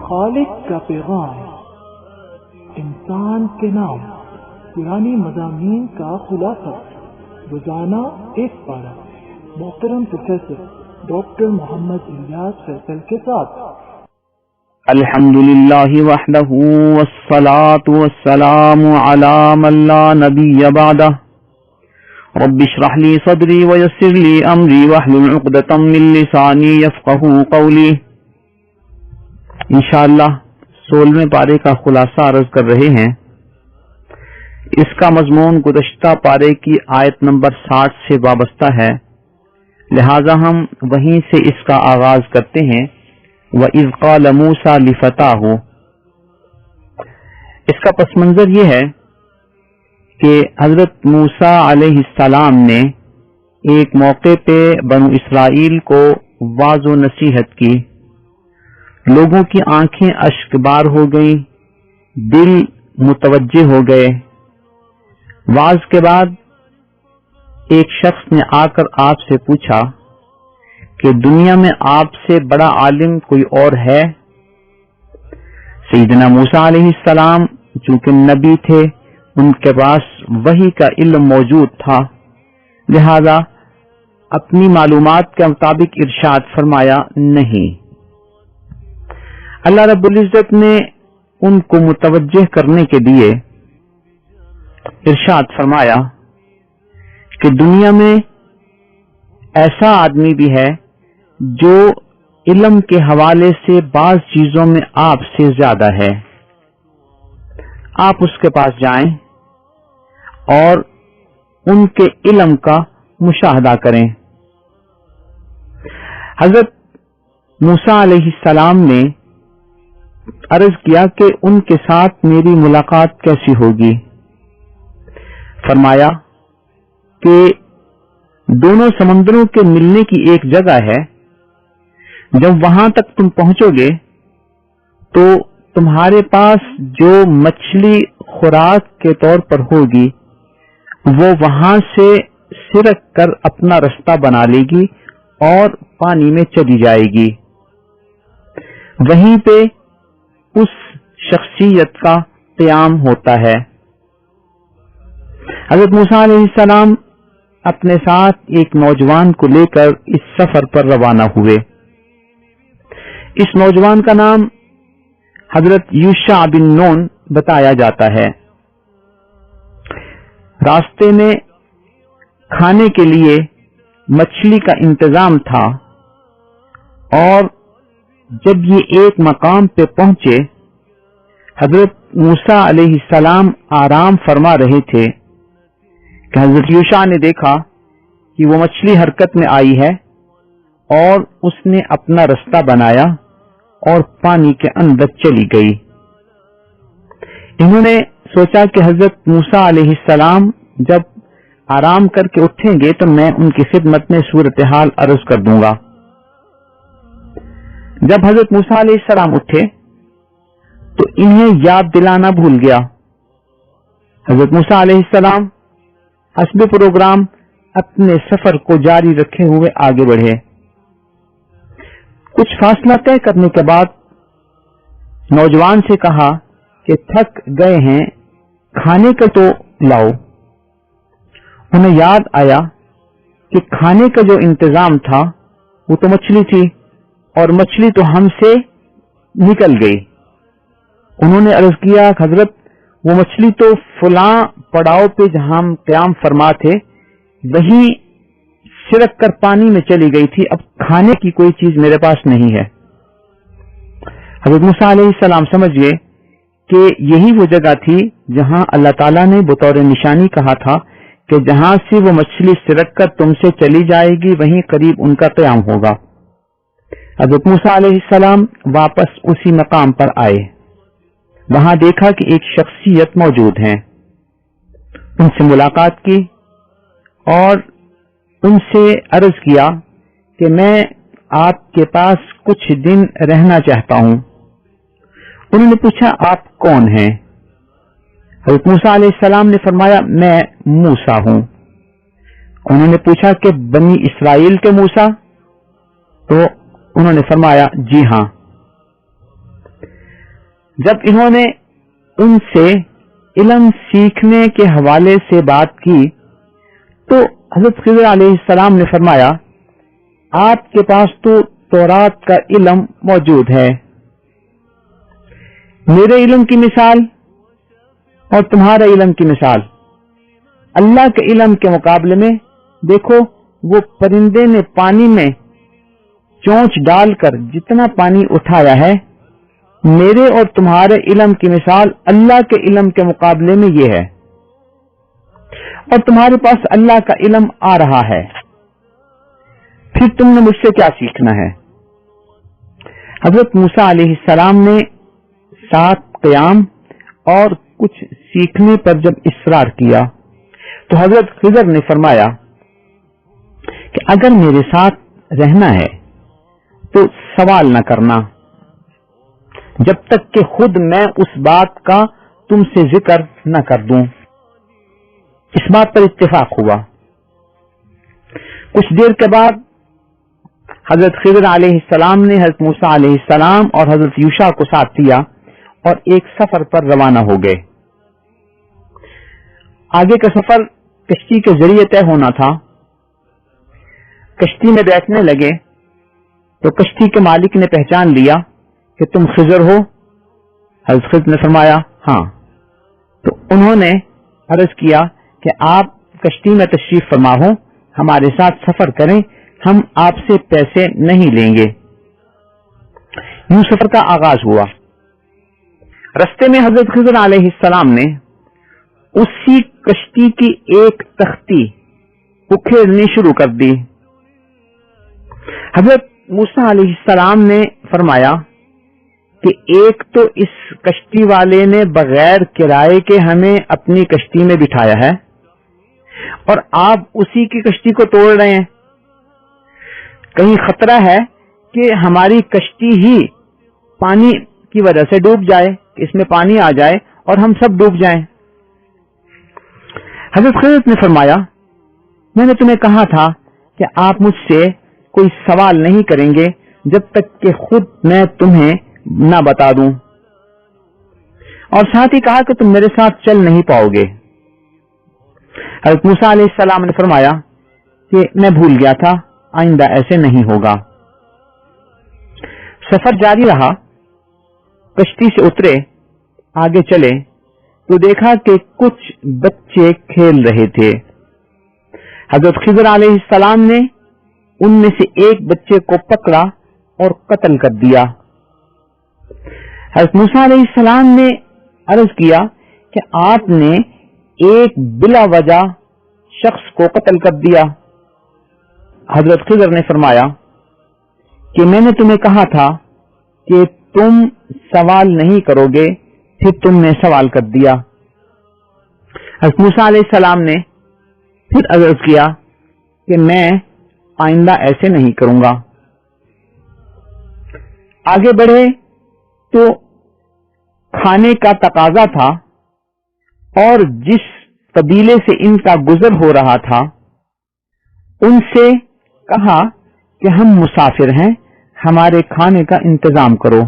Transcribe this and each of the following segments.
خالق کا پیغام، انسان کے نام، پرانی مضامین کا خلاصہ، روزانہ ایک پارہ، محترم پروفیسر ڈاکٹر محمد الیاس فیصل کے ساتھ۔ الحمدللہ وحدہ والصلاة والسلام علی من لا نبی بعدہ، رب اشرح لی صدری ویسر لی امری واحلل عقدۃ من لسانی یفقہوا قولی۔ انشاءاللہ 16ویں پارے کا خلاصہ عرض کر رہے ہیں۔ اس کا مضمون گزشتہ پارے کی آیت نمبر 60 سے وابستہ ہے، لہذا ہم وہیں سے اس کا آغاز کرتے ہیں۔ وَإِذْ قَالَ مُوسَى لِفَتَاهُ، اس کا پس منظر یہ ہے کہ حضرت موسیٰ علیہ السلام نے ایک موقع پہ بنو اسرائیل کو واعظ و نصیحت کی، لوگوں کی آنکھیں اشکبار ہو گئیں، دل متوجہ ہو گئے۔ واعظ کے بعد ایک شخص نے آ کر آپ سے پوچھا کہ دنیا میں آپ سے بڑا عالم کوئی اور ہے؟ سیدنا موسیٰ علیہ السلام چونکہ نبی تھے، ان کے پاس وحی کا علم موجود تھا، لہذا اپنی معلومات کے مطابق ارشاد فرمایا نہیں۔ اللہ رب العزت نے ان کو متوجہ کرنے کے لیے ارشاد فرمایا کہ دنیا میں ایسا آدمی بھی ہے جو علم کے حوالے سے بعض چیزوں میں آپ سے زیادہ ہے، آپ اس کے پاس جائیں اور ان کے علم کا مشاہدہ کریں۔ حضرت موسیٰ علیہ السلام نے عرض کیا کہ ان کے ساتھ میری ملاقات کیسی ہوگی؟ فرمایا کہ دونوں سمندروں کے ملنے کی ایک جگہ ہے، جب وہاں تک تم پہنچو گے تو تمہارے پاس جو مچھلی خوراک کے طور پر ہوگی وہ وہاں سے سرک کر اپنا رستہ بنا لے گی اور پانی میں چلی جائے گی۔ وہیں پہ اس شخصیت کا قیام ہوتا ہے۔ حضرت موسیٰ علیہ السلام اپنے ساتھ ایک نوجوان کو لے کر اس سفر پر روانہ ہوئے۔ اس نوجوان کا نام حضرت یوشع بن نون بتایا جاتا ہے۔ راستے میں کھانے کے لیے مچھلی کا انتظام تھا، اور جب یہ ایک مقام پہ پہنچے، حضرت موسیٰ علیہ السلام آرام فرما رہے تھے کہ حضرت یوشع نے دیکھا کہ وہ مچھلی حرکت میں آئی ہے اور اس نے اپنا رستہ بنایا اور پانی کے اندر چلی گئی۔ انہوں نے سوچا کہ حضرت موسیٰ علیہ السلام جب آرام کر کے اٹھیں گے تو میں ان کی خدمت میں صورتحال عرض کر دوں گا۔ جب حضرت موسیٰ علیہ السلام اٹھے تو انہیں یاد دلانا بھول گیا۔ حضرت موسیٰ علیہ السلام حسب پروگرام اپنے سفر کو جاری رکھے ہوئے آگے بڑھے۔ کچھ فاصلہ طے کرنے کے بعد نوجوان سے کہا کہ تھک گئے ہیں، کھانے کا تو لاؤ۔ انہیں یاد آیا کہ کھانے کا جو انتظام تھا وہ تو مچھلی تھی، اور مچھلی تو ہم سے نکل گئی۔ انہوں نے عرض کیا حضرت وہ مچھلی تو فلاں پڑاؤ پہ جہاں ہم قیام فرما تھے وہیں سرک کر پانی میں چلی گئی تھی، اب کھانے کی کوئی چیز میرے پاس نہیں ہے۔ حضرت موسیٰ علیہ السلام سمجھ گئے کہ یہی وہ جگہ تھی جہاں اللہ تعالیٰ نے بطور نشانی کہا تھا کہ جہاں سے وہ مچھلی سرک کر تم سے چلی جائے گی وہیں قریب ان کا قیام ہوگا۔ حضرت موسیٰ علیہ السلام واپس اسی مقام پر آئے، وہاں دیکھا کہ ایک شخصیت موجود ہے، ان سے ملاقات کی اور ان سے عرض کیا کہ میں آپ کے پاس کچھ دن رہنا چاہتا ہوں۔ انہوں نے پوچھا آپ کون ہیں؟ حضرت موسیٰ علیہ السلام نے فرمایا میں موسیٰ ہوں۔ انہوں نے پوچھا کہ بنی اسرائیل کے موسیٰ؟ تو انہوں نے فرمایا جی ہاں۔ جب انہوں نے ان سے علم سیکھنے کے حوالے سے بات کی تو حضرت خضر علیہ السلام نے فرمایا آپ کے پاس تو تورات کا علم موجود ہے، میرے علم کی مثال اور تمہارا علم کی مثال اللہ کے علم کے مقابلے میں دیکھو، وہ پرندے نے پانی میں چونچ ڈال کر جتنا پانی اٹھایا ہے، میرے اور تمہارے علم کی مثال اللہ کے علم کے مقابلے میں یہ ہے، اور تمہارے پاس اللہ کا علم آ رہا ہے، پھر تم نے مجھ سے کیا سیکھنا ہے؟ حضرت موسیٰ علیہ السلام نے 7 قیام اور کچھ سیکھنے پر جب اصرار کیا تو حضرت خضر نے فرمایا کہ اگر میرے ساتھ رہنا ہے تو سوال نہ کرنا جب تک کہ خود میں اس بات کا تم سے ذکر نہ کر دوں۔ اس بات پر اتفاق ہوا۔ کچھ دیر کے بعد حضرت خضر علیہ السلام نے حضرت موسیٰ علیہ السلام اور حضرت یوشع کو ساتھ لیا اور ایک سفر پر روانہ ہو گئے۔ آگے کا سفر کشتی کے ذریعے طے ہونا تھا۔ کشتی میں بیٹھنے لگے تو کشتی کے مالک نے پہچان لیا کہ تم خضر ہو؟ حضرت خضر نے فرمایا ہاں۔ تو انہوں نے عرض کیا کہ آپ کشتی میں تشریف فرما ہو، ہمارے ساتھ سفر کریں، ہم آپ سے پیسے نہیں لیں گے۔ یوں سفر کا آغاز ہوا۔ رستے میں حضرت خضر علیہ السلام نے اسی کشتی کی ایک تختی اکھیڑنی شروع کر دی۔ حضرت موسیٰ علیہ السلام نے فرمایا کہ ایک تو اس کشتی والے نے بغیر کرائے کے ہمیں اپنی کشتی میں بٹھایا ہے اور آپ اسی کی کشتی کو توڑ رہے ہیں، کہیں خطرہ ہے کہ ہماری کشتی ہی پانی کی وجہ سے ڈوب جائے، اس میں پانی آ جائے اور ہم سب ڈوب جائیں۔ حضرت خضر نے فرمایا میں نے تمہیں کہا تھا کہ آپ مجھ سے کوئی سوال نہیں کریں گے جب تک کہ خود میں تمہیں نہ بتا دوں، اور ساتھ ہی کہا کہ تم میرے ساتھ چل نہیں پاؤ گے۔ حضرت موسیٰ علیہ السلام نے فرمایا کہ میں بھول گیا تھا، آئندہ ایسے نہیں ہوگا۔ سفر جاری رہا، کشتی سے اترے، آگے چلے تو دیکھا کہ کچھ بچے کھیل رہے تھے۔ حضرت خضر علیہ السلام نے ان میں سے ایک بچے کو پکڑا اور قتل کر دیا۔ حضرت موسیٰ علیہ السلام نے عرض کیا کہ آپ نے ایک بلا وجہ شخص کو قتل کر دیا۔ حضرت خضر نے فرمایا کہ میں نے تمہیں کہا تھا کہ تم سوال نہیں کرو گے، پھر تم نے سوال کر دیا۔ حضرت موسیٰ علیہ السلام نے پھر عرض کیا کہ میں آئندہ ایسے نہیں کروں گا۔ آگے بڑھے تو کھانے کا تقاضا تھا اور جس قبیلے سے ان کا گزر ہو رہا تھا ان سے کہا کہ ہم مسافر ہیں، ہمارے کھانے کا انتظام کرو۔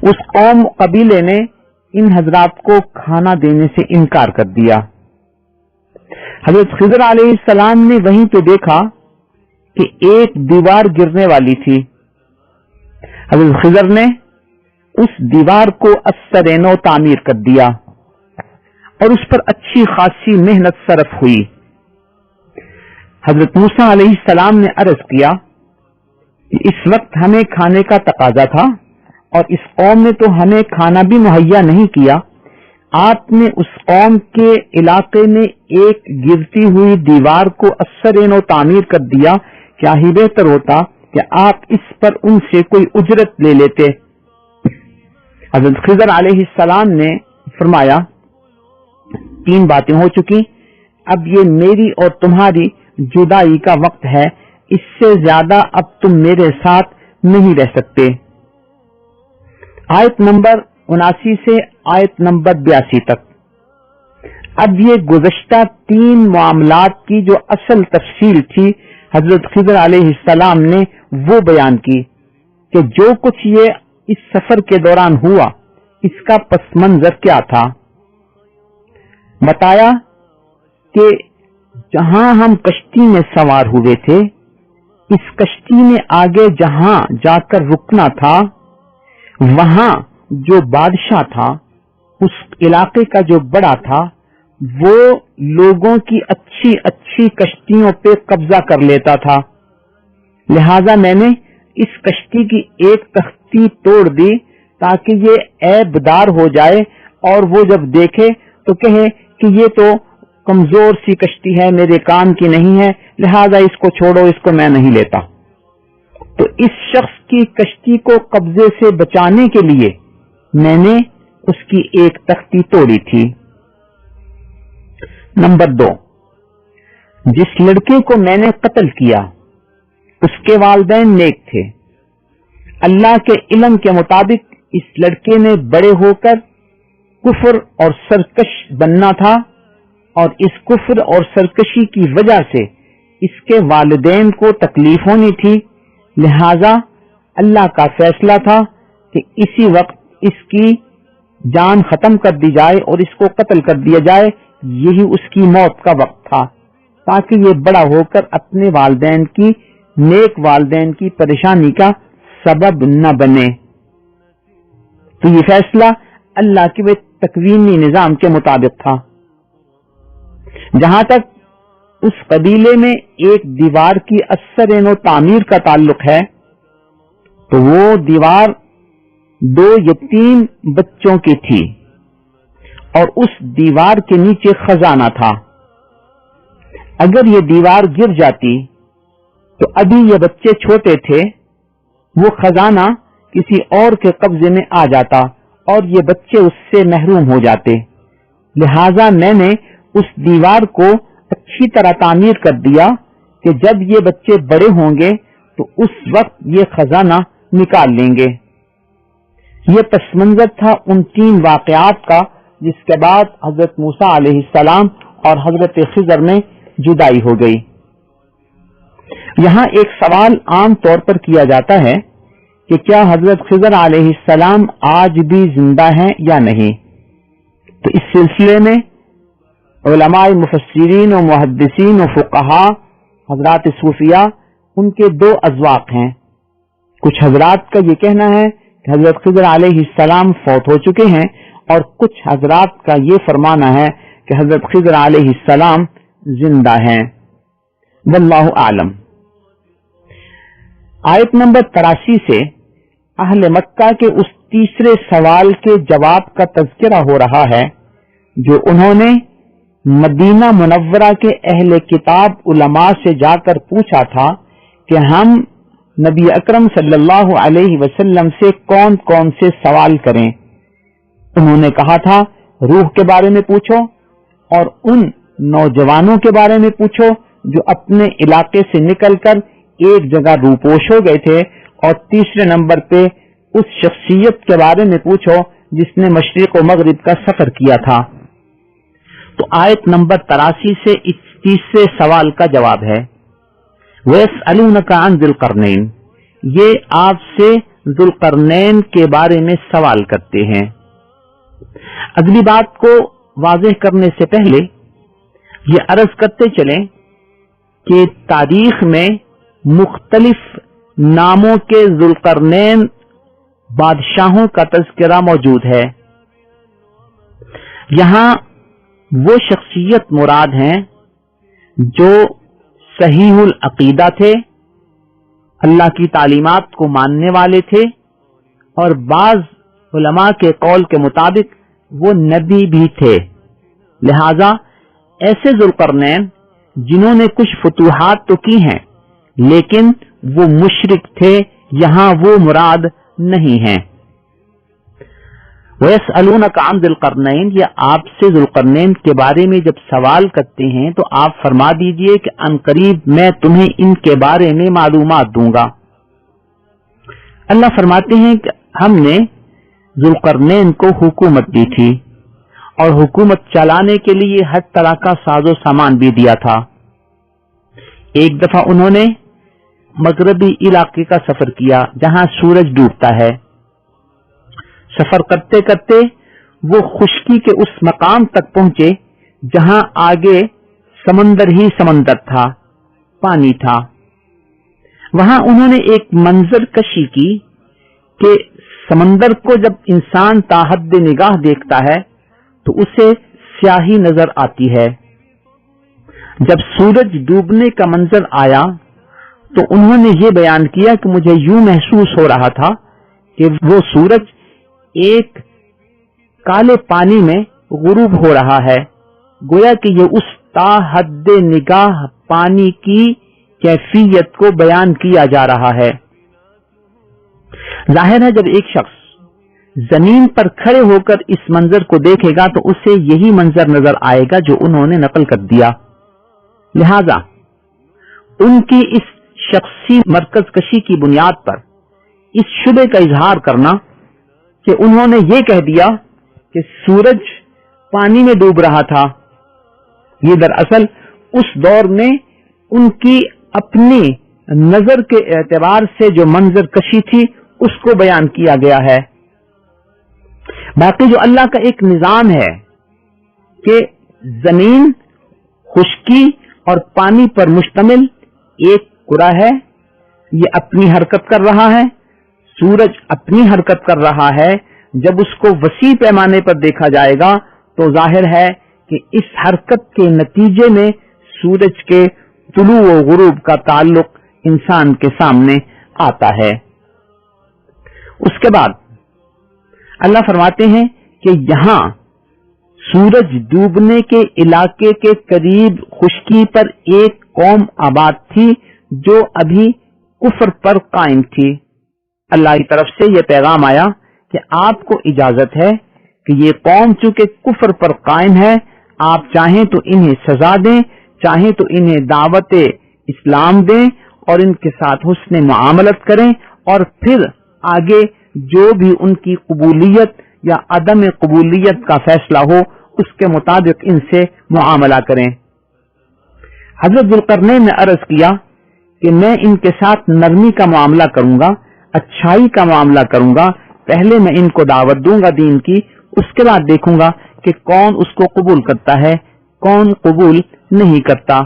اس قوم قبیلے نے ان حضرات کو کھانا دینے سے انکار کر دیا۔ حضرت خضر علیہ السلام نے وہیں پہ دیکھا کہ ایک دیوار گرنے والی تھی۔ حضرت خضر نے اس دیوار کو اثر نو تعمیر کر دیا اور اس پر اچھی خاصی محنت صرف ہوئی۔ حضرت موسیٰ علیہ السلام نے عرض کیا کہ اس وقت ہمیں کھانے کا تقاضا تھا اور اس قوم نے تو ہمیں کھانا بھی مہیا نہیں کیا، آپ نے اس قوم کے علاقے میں ایک گرتی ہوئی دیوار کو اثر نو تعمیر کر دیا، کیا ہی بہتر ہوتا کہ آپ اس پر ان سے کوئی اجرت لے لیتے۔ حضرت خضر علیہ السلام نے فرمایا 3 باتیں ہو چکی، اب یہ میری اور تمہاری جدائی کا وقت ہے، اس سے زیادہ اب تم میرے ساتھ نہیں رہ سکتے۔ آیت نمبر 79 سے آیت نمبر 82 تک۔ اب یہ گزشتہ 3 معاملات کی جو اصل تفصیل تھی حضرت خضر علیہ السلام نے وہ بیان کی کہ جو کچھ یہ اس سفر کے دوران ہوا اس کا پس منظر کیا تھا. بتایا کہ جہاں ہم کشتی میں سوار ہوئے تھے اس کشتی میں آگے جہاں جا کر رکنا تھا وہاں جو بادشاہ تھا اس علاقے کا جو بڑا تھا وہ لوگوں کی اچھی اچھی کشتیوں پہ قبضہ کر لیتا تھا. لہذا میں نے اس کشتی کی ایک تختی توڑ دی تاکہ یہ عیب دار ہو جائے اور وہ جب دیکھے تو کہے کہ یہ تو کمزور سی کشتی ہے، میرے کام کی نہیں ہے، لہذا اس کو چھوڑو، اس کو میں نہیں لیتا. تو اس شخص کی کشتی کو قبضے سے بچانے کے لیے میں نے اس کی ایک تختی توڑی تھی. نمبر 2، جس لڑکے کو میں نے قتل کیا اس کے والدین نیک تھے. اللہ کے علم کے مطابق اس لڑکے نے بڑے ہو کر کفر اور سرکش بننا تھا اور اس کفر اور سرکشی کی وجہ سے اس کے والدین کو تکلیف ہونی تھی. لہذا اللہ کا فیصلہ تھا کہ اسی وقت اس کی جان ختم کر دی جائے اور اس کو قتل کر دیا جائے. یہی اس کی موت کا وقت تھا تاکہ یہ بڑا ہو کر اپنے والدین کی نیک والدین کی پریشانی کا سبب نہ بنے. تو یہ فیصلہ اللہ کے تکوینی نظام کے مطابق تھا. جہاں تک اس قبیلے میں ایک دیوار کی اثر و تعمیر کا تعلق ہے تو وہ دیوار 2 یتیم بچوں کی تھی اور اس دیوار کے نیچے خزانہ تھا. اگر یہ دیوار گر جاتی تو ابھی یہ بچے چھوٹے تھے، وہ خزانہ کسی اور کے قبضے میں آ جاتا اور یہ بچے اس سے محروم ہو جاتے. لہذا میں نے اس دیوار کو اچھی طرح تعمیر کر دیا کہ جب یہ بچے بڑے ہوں گے تو اس وقت یہ خزانہ نکال لیں گے. یہ پس منظر تھا ان 3 واقعات کا جس کے بعد حضرت موسیٰ علیہ السلام اور حضرت خضر میں جدائی ہو گئی. یہاں ایک سوال عام طور پر کیا جاتا ہے کہ کیا حضرت خضر علیہ السلام آج بھی زندہ ہیں یا نہیں. تو اس سلسلے میں علماء مفسرین و محدثین و فقہا حضرات صوفیہ ان کے 2 اذواق ہیں. کچھ حضرات کا یہ کہنا ہے کہ حضرت خضر علیہ السلام فوت ہو چکے ہیں اور کچھ حضرات کا یہ فرمانا ہے کہ حضرت خضر علیہ السلام زندہ ہیں. واللہ اعلم. آیت نمبر 83 سے اہل مکہ کے اس تیسرے سوال کے جواب کا تذکرہ ہو رہا ہے جو انہوں نے مدینہ منورہ کے اہل کتاب علماء سے جا کر پوچھا تھا کہ ہم نبی اکرم صلی اللہ علیہ وسلم سے کون کون سے سوال کریں. انہوں نے کہا تھا روح کے بارے میں پوچھو اور ان نوجوانوں کے بارے میں پوچھو جو اپنے علاقے سے نکل کر ایک جگہ روپوش ہو گئے تھے، اور تیسرے نمبر پہ اس شخصیت کے بارے میں پوچھو جس نے مشرق و مغرب کا سفر کیا تھا. تو آیت نمبر 83 سے اس تیسرے سوال کا جواب ہے وَيَسْأَلُونَكَ عَنْ ذِي الْقَرْنَيْنِ. یہ آپ سے ذوالقرنین کے بارے میں سوال کرتے ہیں. اگلی بات کو واضح کرنے سے پہلے یہ عرض کرتے چلیں کہ تاریخ میں مختلف ناموں کے ذوالقرنین بادشاہوں کا تذکرہ موجود ہے. یہاں وہ شخصیت مراد ہیں جو صحیح العقیدہ تھے، اللہ کی تعلیمات کو ماننے والے تھے، اور بعض علماء کے قول کے مطابق وہ نبی بھی تھے. لہذا ایسے ذوالقرنین جنہوں نے کچھ فتوحات تو کی ہیں لیکن وہ مشرک تھے، یہاں وہ مراد نہیں ہیں. وَيَسْأَلُونَكَ عَنْ ذِي الْقَرْنَيْنِ. یہ آپ سے ذوالقرنین کے بارے میں جب سوال کرتے ہیں تو آپ فرما دیجئے کہ ان قریب میں تمہیں ان کے بارے میں معلومات دوں گا. اللہ فرماتے ہیں کہ ہم نے ذوالقرنین کو حکومت دی تھی اور حکومت چلانے کے لیے ہر طرح کا ساز و سامان بھی دیا تھا. ایک دفعہ انہوں نے مغربی علاقے کا سفر کیا جہاں سورج ڈوبتا ہے. سفر کرتے کرتے وہ خشکی کے اس مقام تک پہنچے جہاں آگے سمندر ہی سمندر تھا، پانی تھا. وہاں انہوں نے ایک منظر کشی کی کہ سمندر کو جب انسان تا حد نگاہ دیکھتا ہے تو اسے سیاہی نظر آتی ہے. جب سورج ڈوبنے کا منظر آیا تو انہوں نے یہ بیان کیا کہ مجھے یوں محسوس ہو رہا تھا کہ وہ سورج ایک کالے پانی میں غروب ہو رہا ہے، گویا کہ یہ اس تا حد نگاہ پانی کی کیفیت کو بیان کیا جا رہا ہے. ظاہر ہے جب ایک شخص زمین پر کھڑے ہو کر اس منظر کو دیکھے گا تو اسے یہی منظر نظر آئے گا جو انہوں نے نقل کر دیا. لہذا ان کی اس شخصی مرکز کشی کی بنیاد پر اس شبے کا اظہار کرنا کہ انہوں نے یہ کہہ دیا کہ سورج پانی میں ڈوب رہا تھا، یہ دراصل اس دور میں ان کی اپنی نظر کے اعتبار سے جو منظر کشی تھی اس کو بیان کیا گیا ہے. باقی جو اللہ کا ایک نظام ہے کہ زمین خشکی اور پانی پر مشتمل ایک کرہ ہے، یہ اپنی حرکت کر رہا ہے، سورج اپنی حرکت کر رہا ہے. جب اس کو وسیع پیمانے پر دیکھا جائے گا تو ظاہر ہے کہ اس حرکت کے نتیجے میں سورج کے طلوع و غروب کا تعلق انسان کے سامنے آتا ہے. اس کے بعد اللہ فرماتے ہیں کہ یہاں سورج ڈوبنے کے علاقے کے قریب خشکی پر ایک قوم آباد تھی جو ابھی کفر پر قائم تھی. اللہ کی طرف سے یہ پیغام آیا کہ آپ کو اجازت ہے کہ یہ قوم چونکہ کفر پر قائم ہے، آپ چاہیں تو انہیں سزا دیں، چاہیں تو انہیں دعوت اسلام دیں اور ان کے ساتھ حسن معاملت کریں، اور پھر آگے جو بھی ان کی قبولیت یا عدم قبولیت کا فیصلہ ہو اس کے مطابق ان سے معاملہ کریں. حضرت ذوالقرنین نے عرض کیا کہ میں ان کے ساتھ نرمی کا معاملہ کروں گا، اچھائی کا معاملہ کروں گا. پہلے میں ان کو دعوت دوں گا دین کی، اس کے بعد دیکھوں گا کہ کون اس کو قبول کرتا ہے، کون قبول نہیں کرتا.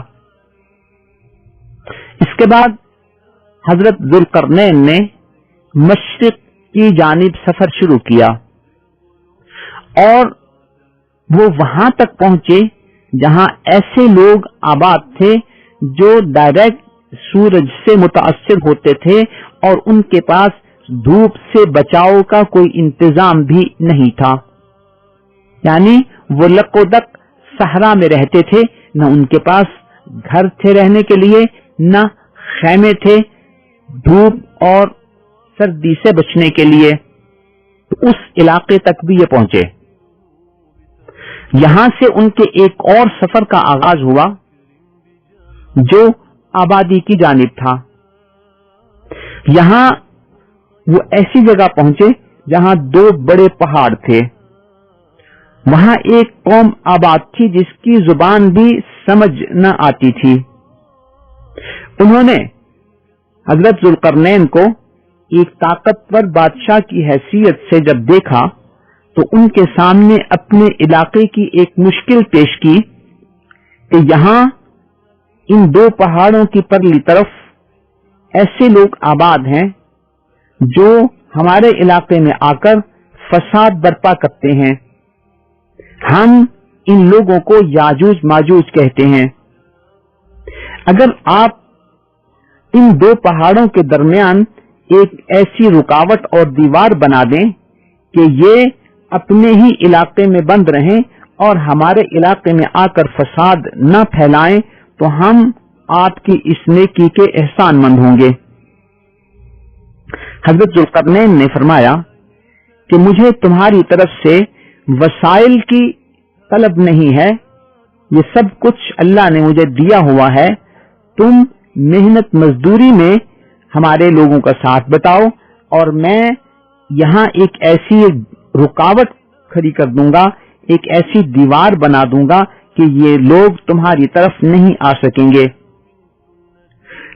اس کے بعد حضرت ذوالقرنین نے مشرق کی جانب سفر شروع کیا اور وہ وہاں تک پہنچے جہاں ایسے لوگ آباد تھے جو ڈائریکٹ سورج سے متاثر ہوتے تھے اور ان کے پاس دھوپ سے بچاؤ کا کوئی انتظام بھی نہیں تھا. یعنی وہ لق و دق صحرا میں رہتے تھے، نہ ان کے پاس گھر تھے رہنے کے لیے، نہ خیمے تھے دھوپ اور سردی سے بچنے کے لیے. تو اس علاقے تک بھی یہ پہنچے. یہاں سے ان کے ایک اور سفر کا آغاز ہوا جو آبادی کی جانب تھا. یہاں وہ ایسی جگہ پہنچے جہاں دو بڑے پہاڑ تھے. وہاں ایک قوم آباد تھی جس کی زبان بھی سمجھ نہ آتی تھی. انہوں نے حضرت ذوالقرنین کو ایک طاقتور بادشاہ کی حیثیت سے جب دیکھا تو ان کے سامنے اپنے علاقے کی ایک مشکل پیش کی کہ یہاں ان دو پہاڑوں کی پرلی طرف ایسے لوگ آباد ہیں جو ہمارے علاقے میں آ کر فساد برپا کرتے ہیں. ہم ان لوگوں کو یاجوج ماجوج کہتے ہیں. اگر آپ ان دو پہاڑوں کے درمیان ایک ایسی رکاوٹ اور دیوار بنا دیں کہ یہ اپنے ہی علاقے میں بند رہیں اور ہمارے علاقے میں آ کر فساد نہ پھیلائیں تو ہم آپ کی اس نیکی کے احسان مند ہوں گے. حضرت ذوالقرنین نے فرمایا کہ مجھے تمہاری طرف سے وسائل کی طلب نہیں ہے، یہ سب کچھ اللہ نے مجھے دیا ہوا ہے. تم محنت مزدوری میں ہمارے لوگوں کا ساتھ بتاؤ اور میں یہاں ایک ایسی رکاوٹ کھڑی کر دوں گا، ایک ایسی دیوار بنا دوں گا کہ یہ لوگ تمہاری طرف نہیں آ سکیں گے.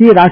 13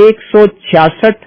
166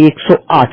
108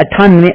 98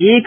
1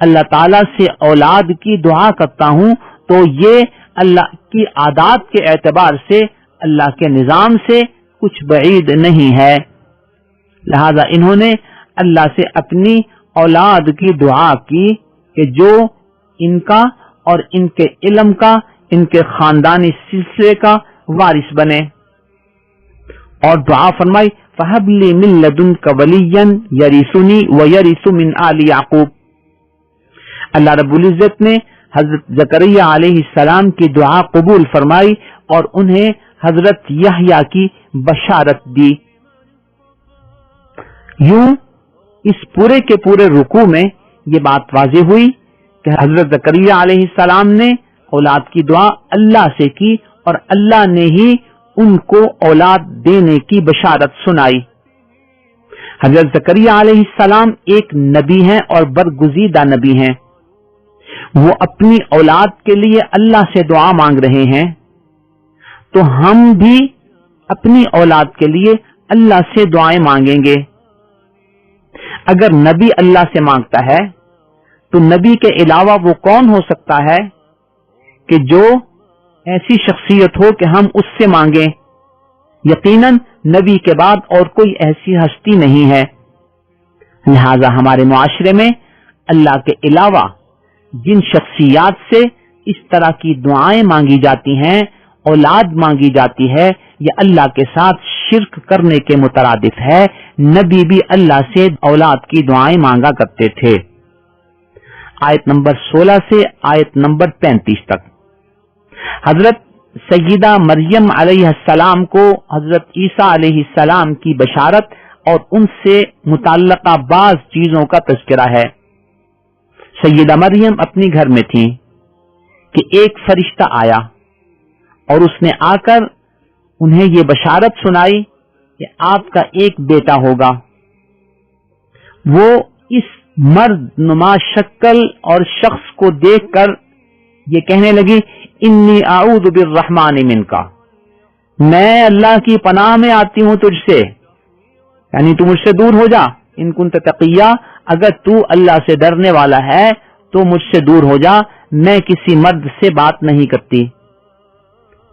اللہ تعالیٰ سے اولاد کی دعا کرتا ہوں تو یہ اللہ کی عادات کے اعتبار سے اللہ کے نظام سے کچھ بعید نہیں ہے. لہذا انہوں نے اللہ سے اپنی اولاد کی دعا کی کہ جو ان کا اور ان کے علم کا، ان کے خاندانی سلسلے کا وارث بنے، اور دعا فرمائی فَهَبْ لِي مِن لَّدُنكَ وَلِيًّا يَرِثُنِي وَيَرِثُ مِنْ آلِ يَعْقُوبَ. اللہ رب العزت نے حضرت زکریا علیہ السلام کی دعا قبول فرمائی اور انہیں حضرت یحییٰ کی بشارت دی. یوں اس پورے کے پورے رکوع میں یہ بات واضح ہوئی کہ حضرت زکریا علیہ السلام نے اولاد کی دعا اللہ سے کی اور اللہ نے ہی ان کو اولاد دینے کی بشارت سنائی. حضرت زکریا علیہ السلام ایک نبی ہیں اور برگزیدہ نبی ہیں. وہ اپنی اولاد کے لیے اللہ سے دعا مانگ رہے ہیں، تو ہم بھی اپنی اولاد کے لیے اللہ سے دعائیں مانگیں گے. اگر نبی اللہ سے مانگتا ہے تو نبی کے علاوہ وہ کون ہو سکتا ہے کہ جو ایسی شخصیت ہو کہ ہم اس سے مانگیں؟ یقیناً نبی کے بعد اور کوئی ایسی ہستی نہیں ہے. لہذا ہمارے معاشرے میں اللہ کے علاوہ جن شخصیات سے اس طرح کی دعائیں مانگی جاتی ہیں، اولاد مانگی جاتی ہے، یہ اللہ کے ساتھ شرک کرنے کے مترادف ہے. نبی بھی اللہ سے اولاد کی دعائیں مانگا کرتے تھے. آیت نمبر 16 سے آیت نمبر 35 تک حضرت سیدہ مریم علیہ السلام کو حضرت عیسیٰ علیہ السلام کی بشارت اور ان سے متعلقہ بعض چیزوں کا تذکرہ ہے. سیدہ مریم اپنی گھر میں تھی کہ ایک فرشتہ آیا اور اس نے آ کر انہیں یہ بشارت سنائی کہ آپ کا ایک بیٹا ہوگا. وہ اس مرد نما شکل اور شخص کو دیکھ کر یہ کہنے لگی انی اعوذ بالرحمن منک، میں اللہ کی پناہ میں آتی ہوں تجھ سے، یعنی تو مجھ سے دور ہو جا. ان کنت تقیہ، اگر تو اللہ سے ڈرنے والا ہے تو مجھ سے دور ہو جا، میں کسی مرد سے بات نہیں کرتی.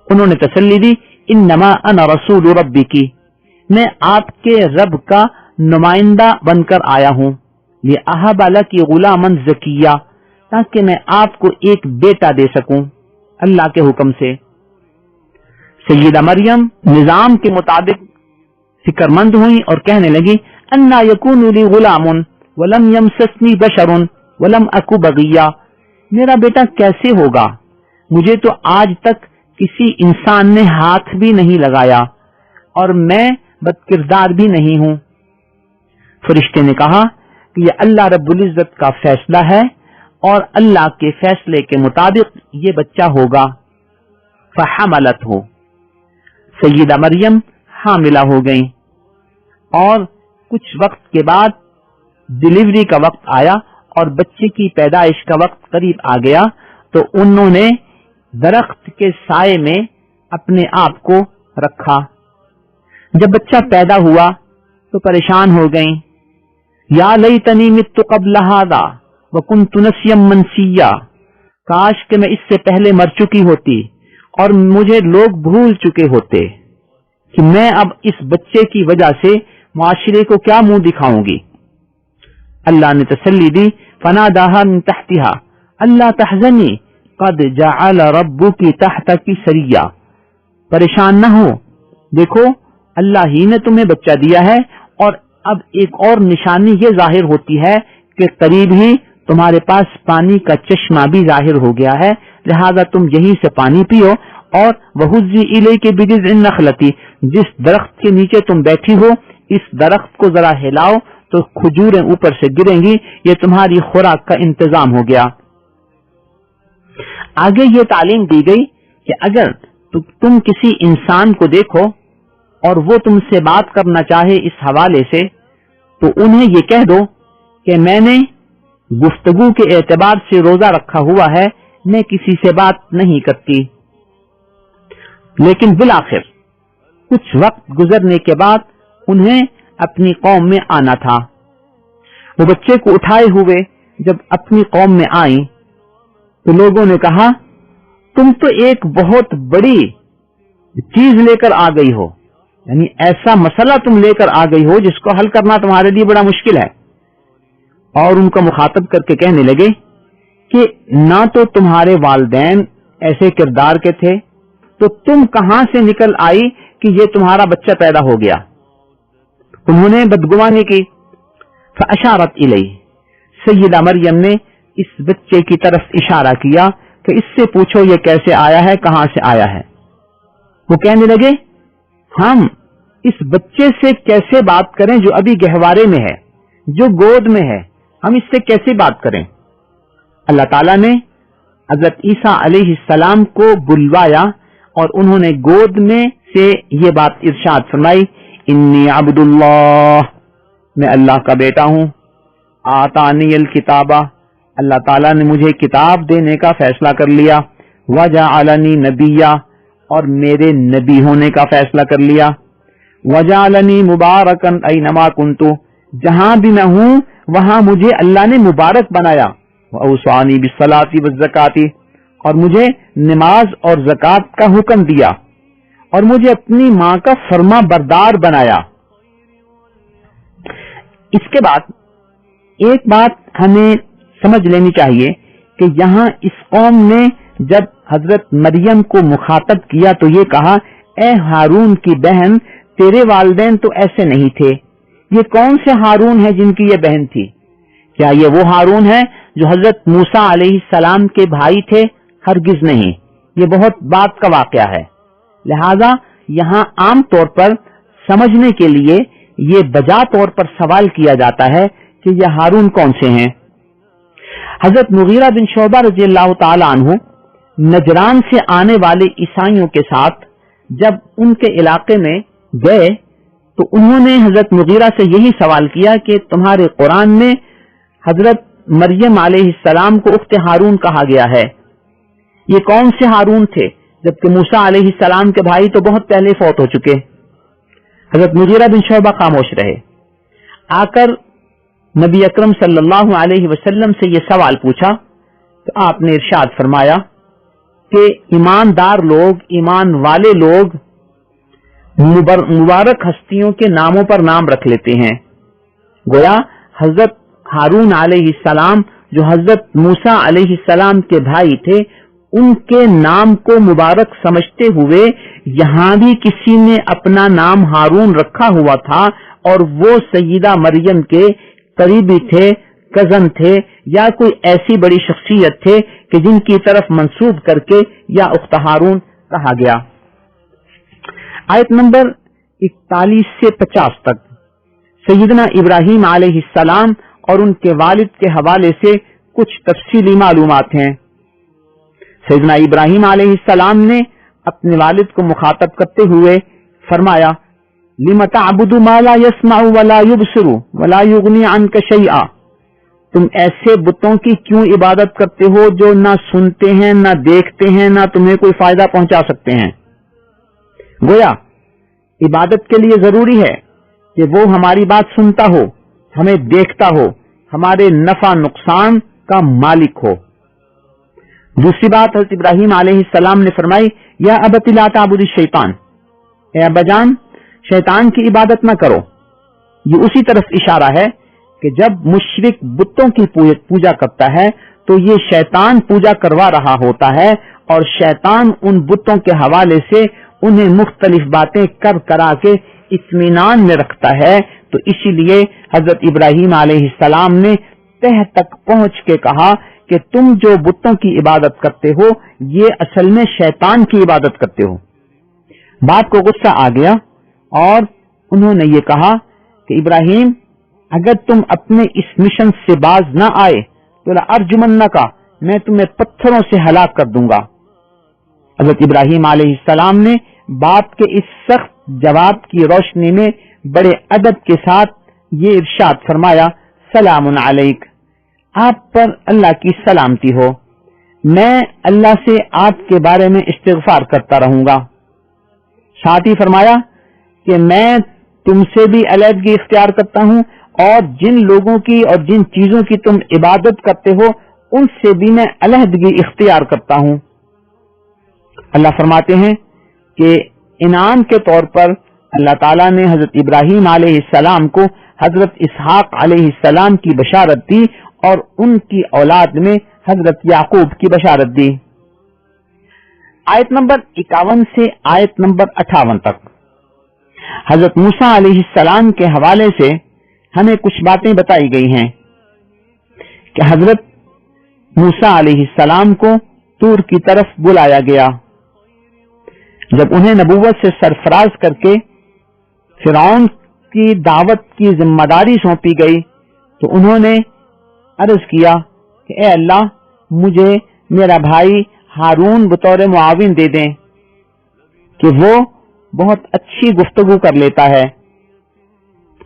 انہوں نے تسلی دی انما انا رسول ربی کی، میں آپ کے رب کا نمائندہ بن کر آیا ہوں، لأہب لک غلاما زکیہ، تاکہ میں آپ کو ایک بیٹا دے سکوں اللہ کے حکم سے. سیدہ مریم نظام کے مطابق فکر مند ہوئی اور کہنے لگی انا یکون لی غلام ولم یمسسنی بشر ولم اکو بغیہ، میرا بیٹا کیسے ہوگا، مجھے تو آج تک کسی انسان نے ہاتھ بھی نہیں لگایا اور میں بد کردار بھی نہیں ہوں. فرشتے نے کہا کہ یہ اللہ رب العزت کا فیصلہ ہے اور اللہ کے فیصلے کے مطابق یہ بچہ ہوگا. فحملت ہو، سیدہ مریم حاملہ ہو گئیں اور کچھ وقت کے بعد ڈلیوری کا وقت آیا اور بچے کی پیدائش کا وقت قریب آ گیا تو انہوں نے درخت کے سائے میں اپنے آپ کو رکھا. جب بچہ پیدا ہوا تو پریشان ہو گئیں. یا لیتنی مت قبل ھذا وکنت نسیا منسیا، کاش کہ میں اس سے پہلے مر چکی ہوتی اور مجھے لوگ بھول چکے ہوتے کہ میں اب اس بچے کی وجہ سے معاشرے کو کیا منہ دکھاؤں گی. اللہ نے تسلی دی فناداہا من تحتہا اللہ تحزنی قد جعل ربک تحتک سریا، پریشان نہ ہو، دیکھو اللہ ہی نے تمہیں بچہ دیا ہے اور اب ایک اور نشانی یہ ظاہر ہوتی ہے کہ قریب ہی تمہارے پاس پانی کا چشمہ بھی ظاہر ہو گیا ہے، لہذا تم یہیں سے پانی پیو. اور وَهُزِّ إِلَيْكِ بِجِذْعِ النَّخْلَةِ، جس درخت کے نیچے تم بیٹھی ہو اس درخت کو ذرا ہلاؤ تو کھجوریں اوپر سے گریں گی، یہ تمہاری خوراک کا انتظام ہو گیا. آگے یہ تعلیم دی گئی کہ اگر تم کسی انسان کو دیکھو اور وہ تم سے بات کرنا چاہے اس حوالے سے تو انہیں یہ کہہ دو کہ میں نے گفتگو کے اعتبار سے روزہ رکھا ہوا ہے، میں کسی سے بات نہیں کرتی. لیکن بالآخر کچھ وقت گزرنے کے بعد انہیں اپنی قوم میں آنا تھا. وہ بچے کو اٹھائے ہوئے جب اپنی قوم میں آئیں تو لوگوں نے کہا تم تو ایک بہت بڑی چیز لے کر آ گئی ہو، یعنی ایسا مسئلہ تم لے کر آ گئی ہو جس کو حل کرنا تمہارے لیے بڑا مشکل ہے. اور ان کو مخاطب کر کے کہنے لگے کہ نہ تو تمہارے والدین ایسے کردار کے تھے، تو تم کہاں سے نکل آئی کہ یہ تمہارا بچہ پیدا ہو گیا. انہوں نے بدگمانی کی. فاشارت الیہ، سیدہ مریم نے اس بچے کی طرف اشارہ کیا کہ اس سے پوچھو یہ کیسے آیا ہے، کہاں سے آیا ہے. وہ کہنے لگے ہم اس بچے سے کیسے بات کریں جو ابھی گہوارے میں ہے، جو گود میں ہے، ہم اس سے کیسے بات کریں. اللہ تعالیٰ نے حضرت عیسیٰ علیہ السلام کو بلوایا اور انہوں نے گود میں سے یہ بات ارشاد فرمائی، انی عبد اللہ، میں اللہ کا بیٹا ہوں. آتانی الکتابہ، اللہ تعالیٰ نے مجھے کتاب دینے کا فیصلہ کر لیا. وجعلنی نبیہ، اور میرے نبی ہونے کا فیصلہ کر لیا. وجعلنی مبارکن اینما کنت، جہاں بھی میں ہوں وہاں مجھے اللہ نے مبارک بنایا. واوصانی بالصلاۃ والزکاۃ، اور مجھے نماز اور زکوٰۃ کا حکم دیا، اور مجھے اپنی ماں کا فرما بردار بنایا. اس کے بعد ایک بات ہمیں سمجھ لینی چاہیے کہ یہاں اس قوم نے جب حضرت مریم کو مخاطب کیا تو یہ کہا، اے ہارون کی بہن، تیرے والدین تو ایسے نہیں تھے. یہ کون سے ہارون ہے جن کی یہ بہن تھی؟ کیا یہ وہ ہارون ہے جو حضرت موسیٰ علیہ السلام کے بھائی تھے؟ ہرگز نہیں. یہ بہت بات کا واقعہ ہے. لہذا یہاں عام طور پر سمجھنے کے لیے یہ بجا طور پر سوال کیا جاتا ہے کہ یہ ہارون کون سے ہیں. حضرت مغیرہ بن شعبہ رضی اللہ تعالی عنہ نجران سے آنے والے عیسائیوں کے ساتھ جب ان کے علاقے میں گئے تو انہوں نے حضرت مغیرہ سے یہی سوال کیا کہ تمہارے قرآن میں حضرت مریم علیہ السلام کو اخت ہارون کہا گیا ہے، یہ کون سے ہارون تھے؟ جبکہ موسیٰ علیہ السلام کے بھائی تو بہت پہلے فوت ہو چکے. حضرت مغیرہ بن شعبہ خاموش رہے. آ کر نبی اکرم صلی اللہ علیہ وسلم سے یہ سوال پوچھا تو آپ نے ارشاد فرمایا کہ ایماندار لوگ، ایمان والے لوگ مبارک ہستیوں کے ناموں پر نام رکھ لیتے ہیں. گویا حضرت ہارون علیہ السلام جو حضرت موسیٰ علیہ السلام کے بھائی تھے، ان کے نام کو مبارک سمجھتے ہوئے یہاں بھی کسی نے اپنا نام ہارون رکھا ہوا تھا، اور وہ سیدہ مریم کے قریبی تھے، کزن تھے، یا کوئی ایسی بڑی شخصیت تھے کہ جن کی طرف منسوب کر کے یا اخت ہارون کہا گیا. آیت نمبر 41 سے 50 تک سیدنا ابراہیم علیہ السلام اور ان کے والد کے حوالے سے کچھ تفصیلی معلومات ہیں. سیدنا ابراہیم علیہ السلام نے اپنے والد کو مخاطب کرتے ہوئے فرمایا، لم تعبد ما لا يسمع ولا يبصر ولا يغني عنك شيئا، تم ایسے بتوں کی کیوں عبادت کرتے ہو جو نہ سنتے ہیں، نہ دیکھتے ہیں، نہ تمہیں کوئی فائدہ پہنچا سکتے ہیں. گویا عبادت کے لیے ضروری ہے کہ وہ ہماری بات سنتا ہو، ہمیں دیکھتا ہو، ہمارے نفع نقصان کا مالک ہو. دوسری بات حضرت ابراہیم علیہ السلام نے فرمائی، یا ابت لا تعبد الشیطان، اے ابا جان شیطان کی عبادت نہ کرو. یہ اسی طرف اشارہ ہے کہ جب مشرک بتوں کی پوجا کرتا ہے تو یہ شیطان پوجا کروا رہا ہوتا ہے، اور شیطان ان بتوں کے حوالے سے انہیں مختلف باتیں کر کرا کے اطمینان میں رکھتا ہے. تو اسی لیے حضرت ابراہیم علیہ السلام نے تہ تک پہنچ کے کہا کہ تم جو بتوں کی عبادت کرتے ہو یہ اصل میں شیطان کی عبادت کرتے ہو. بات کو غصہ آ گیا اور انہوں نے یہ کہا کہ ابراہیم اگر تم اپنے اس مشن سے باز نہ آئے تو لأرجمنک، میں تمہیں پتھروں سے ہلاک کر دوں گا. حضرت ابراہیم علیہ السلام نے باپ کے اس سخت جواب کی روشنی میں بڑے ادب کے ساتھ یہ ارشاد فرمایا، سلام علیک، آپ پر اللہ کی سلامتی ہو، میں اللہ سے آپ کے بارے میں استغفار کرتا رہوں گا. ساتھ ہی فرمایا کہ میں تم سے بھی علیحدگی اختیار کرتا ہوں اور جن لوگوں کی اور جن چیزوں کی تم عبادت کرتے ہو ان سے بھی میں علیحدگی اختیار کرتا ہوں۔ اللہ فرماتے ہیں کہ انعام کے طور پر اللہ تعالیٰ نے حضرت ابراہیم علیہ السلام کو حضرت اسحاق علیہ السلام کی بشارت دی اور ان کی اولاد میں حضرت یعقوب کی بشارت دی۔ آیت نمبر 51 سے آیت نمبر 58 تک حضرت موسیٰ علیہ السلام کے حوالے سے ہمیں کچھ باتیں بتائی گئی ہیں کہ حضرت موسیٰ علیہ السلام کو طور کی طرف بلایا گیا۔ جب انہیں نبوت سے سرفراز کر کے فرعون کی دعوت کی ذمہ داری سونپی گئی تو انہوں نے عرض کیا کہ اے اللہ، مجھے میرا بھائی ہارون بطور معاون دے دیں کہ وہ بہت اچھی گفتگو کر لیتا ہے۔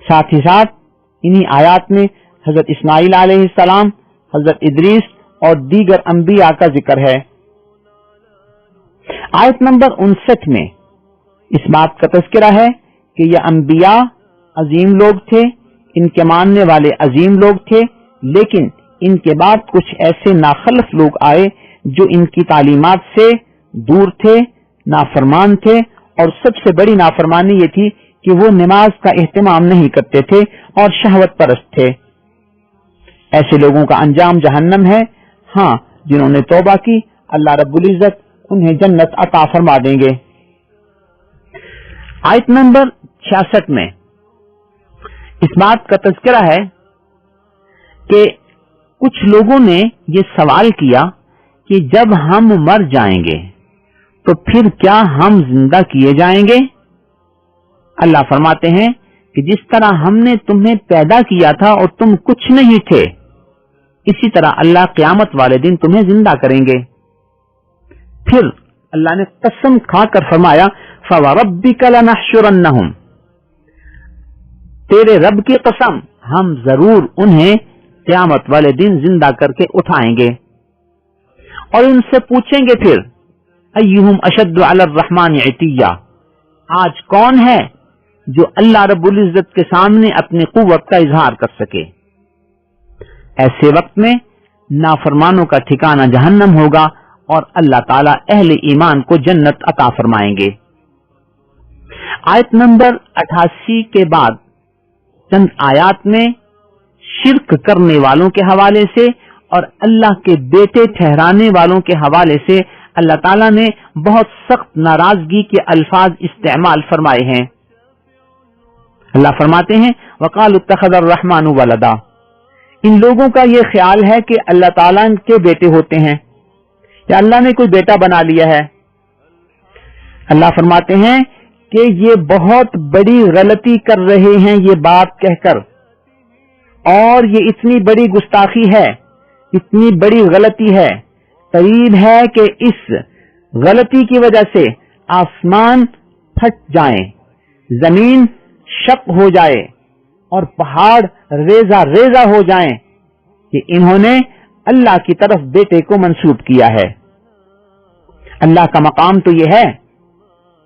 ساتھ ہی ساتھ انہی آیات میں حضرت اسماعیل علیہ السلام، حضرت ادریس اور دیگر انبیاء کا ذکر ہے۔ آیت نمبر 59 میں اس بات کا تذکرہ ہے کہ یہ انبیاء عظیم لوگ تھے، ان کے ماننے والے عظیم لوگ تھے، لیکن ان کے بعد کچھ ایسے ناخلف لوگ آئے جو ان کی تعلیمات سے دور تھے، نافرمان تھے، اور سب سے بڑی نافرمانی یہ تھی کہ وہ نماز کا اہتمام نہیں کرتے تھے اور شہوت پرست تھے۔ ایسے لوگوں کا انجام جہنم ہے۔ ہاں، جنہوں نے توبہ کی اللہ رب العزت انہیں جنت عطا فرما دیں گے۔ آیت نمبر 66 میں اس بات کا تذکرہ ہے کہ کچھ لوگوں نے یہ سوال کیا کہ جب ہم مر جائیں گے تو پھر کیا ہم زندہ کیے جائیں گے؟ اللہ فرماتے ہیں کہ جس طرح ہم نے تمہیں پیدا کیا تھا اور تم کچھ نہیں تھے، اسی طرح اللہ قیامت والے دن تمہیں زندہ کریں گے۔ پھر اللہ نے قسم کھا کر فرمایا فَوَرَبِّكَ لَنَحْشُرَنَّهُمْ، تیرے رب کی قسم ہم ضرور انہیں قیامت والے دن زندہ کر کے اٹھائیں گے اور ان سے پوچھیں گے پھر اَيُّهُمْ أَشَدُّ عَلَى الرَّحْمَنِ عِتِيًّا، آج کون ہے جو اللہ رب العزت کے سامنے اپنی قوت کا اظہار کر سکے۔ ایسے وقت میں نافرمانوں کا ٹھکانہ جہنم ہوگا اور اللہ تعالیٰ اہل ایمان کو جنت عطا فرمائیں گے۔ آیت نمبر 88 کے بعد چند آیات میں شرک کرنے والوں کے حوالے سے اور اللہ کے بیٹے ٹھہرانے والوں کے حوالے سے اللہ تعالیٰ نے بہت سخت ناراضگی کے الفاظ استعمال فرمائے ہیں۔ اللہ فرماتے ہیں وَقَالُوا اتَّخَذَ الرَّحْمَنُ وَلَدًا، ان لوگوں کا یہ خیال ہے کہ اللہ تعالیٰ کے بیٹے ہوتے ہیں یا اللہ نے کوئی بیٹا بنا لیا ہے۔ اللہ فرماتے ہیں کہ یہ بہت بڑی غلطی کر رہے ہیں یہ بات کہہ کر، اور یہ اتنی بڑی گستاخی ہے، اتنی بڑی غلطی ہے، قریب ہے کہ اس غلطی کی وجہ سے آسمان پھٹ جائیں، زمین شق ہو جائے اور پہاڑ ریزہ ریزہ ہو جائیں کہ انہوں نے اللہ کی طرف بیٹے کو منسوب کیا ہے۔ اللہ کا مقام تو یہ ہے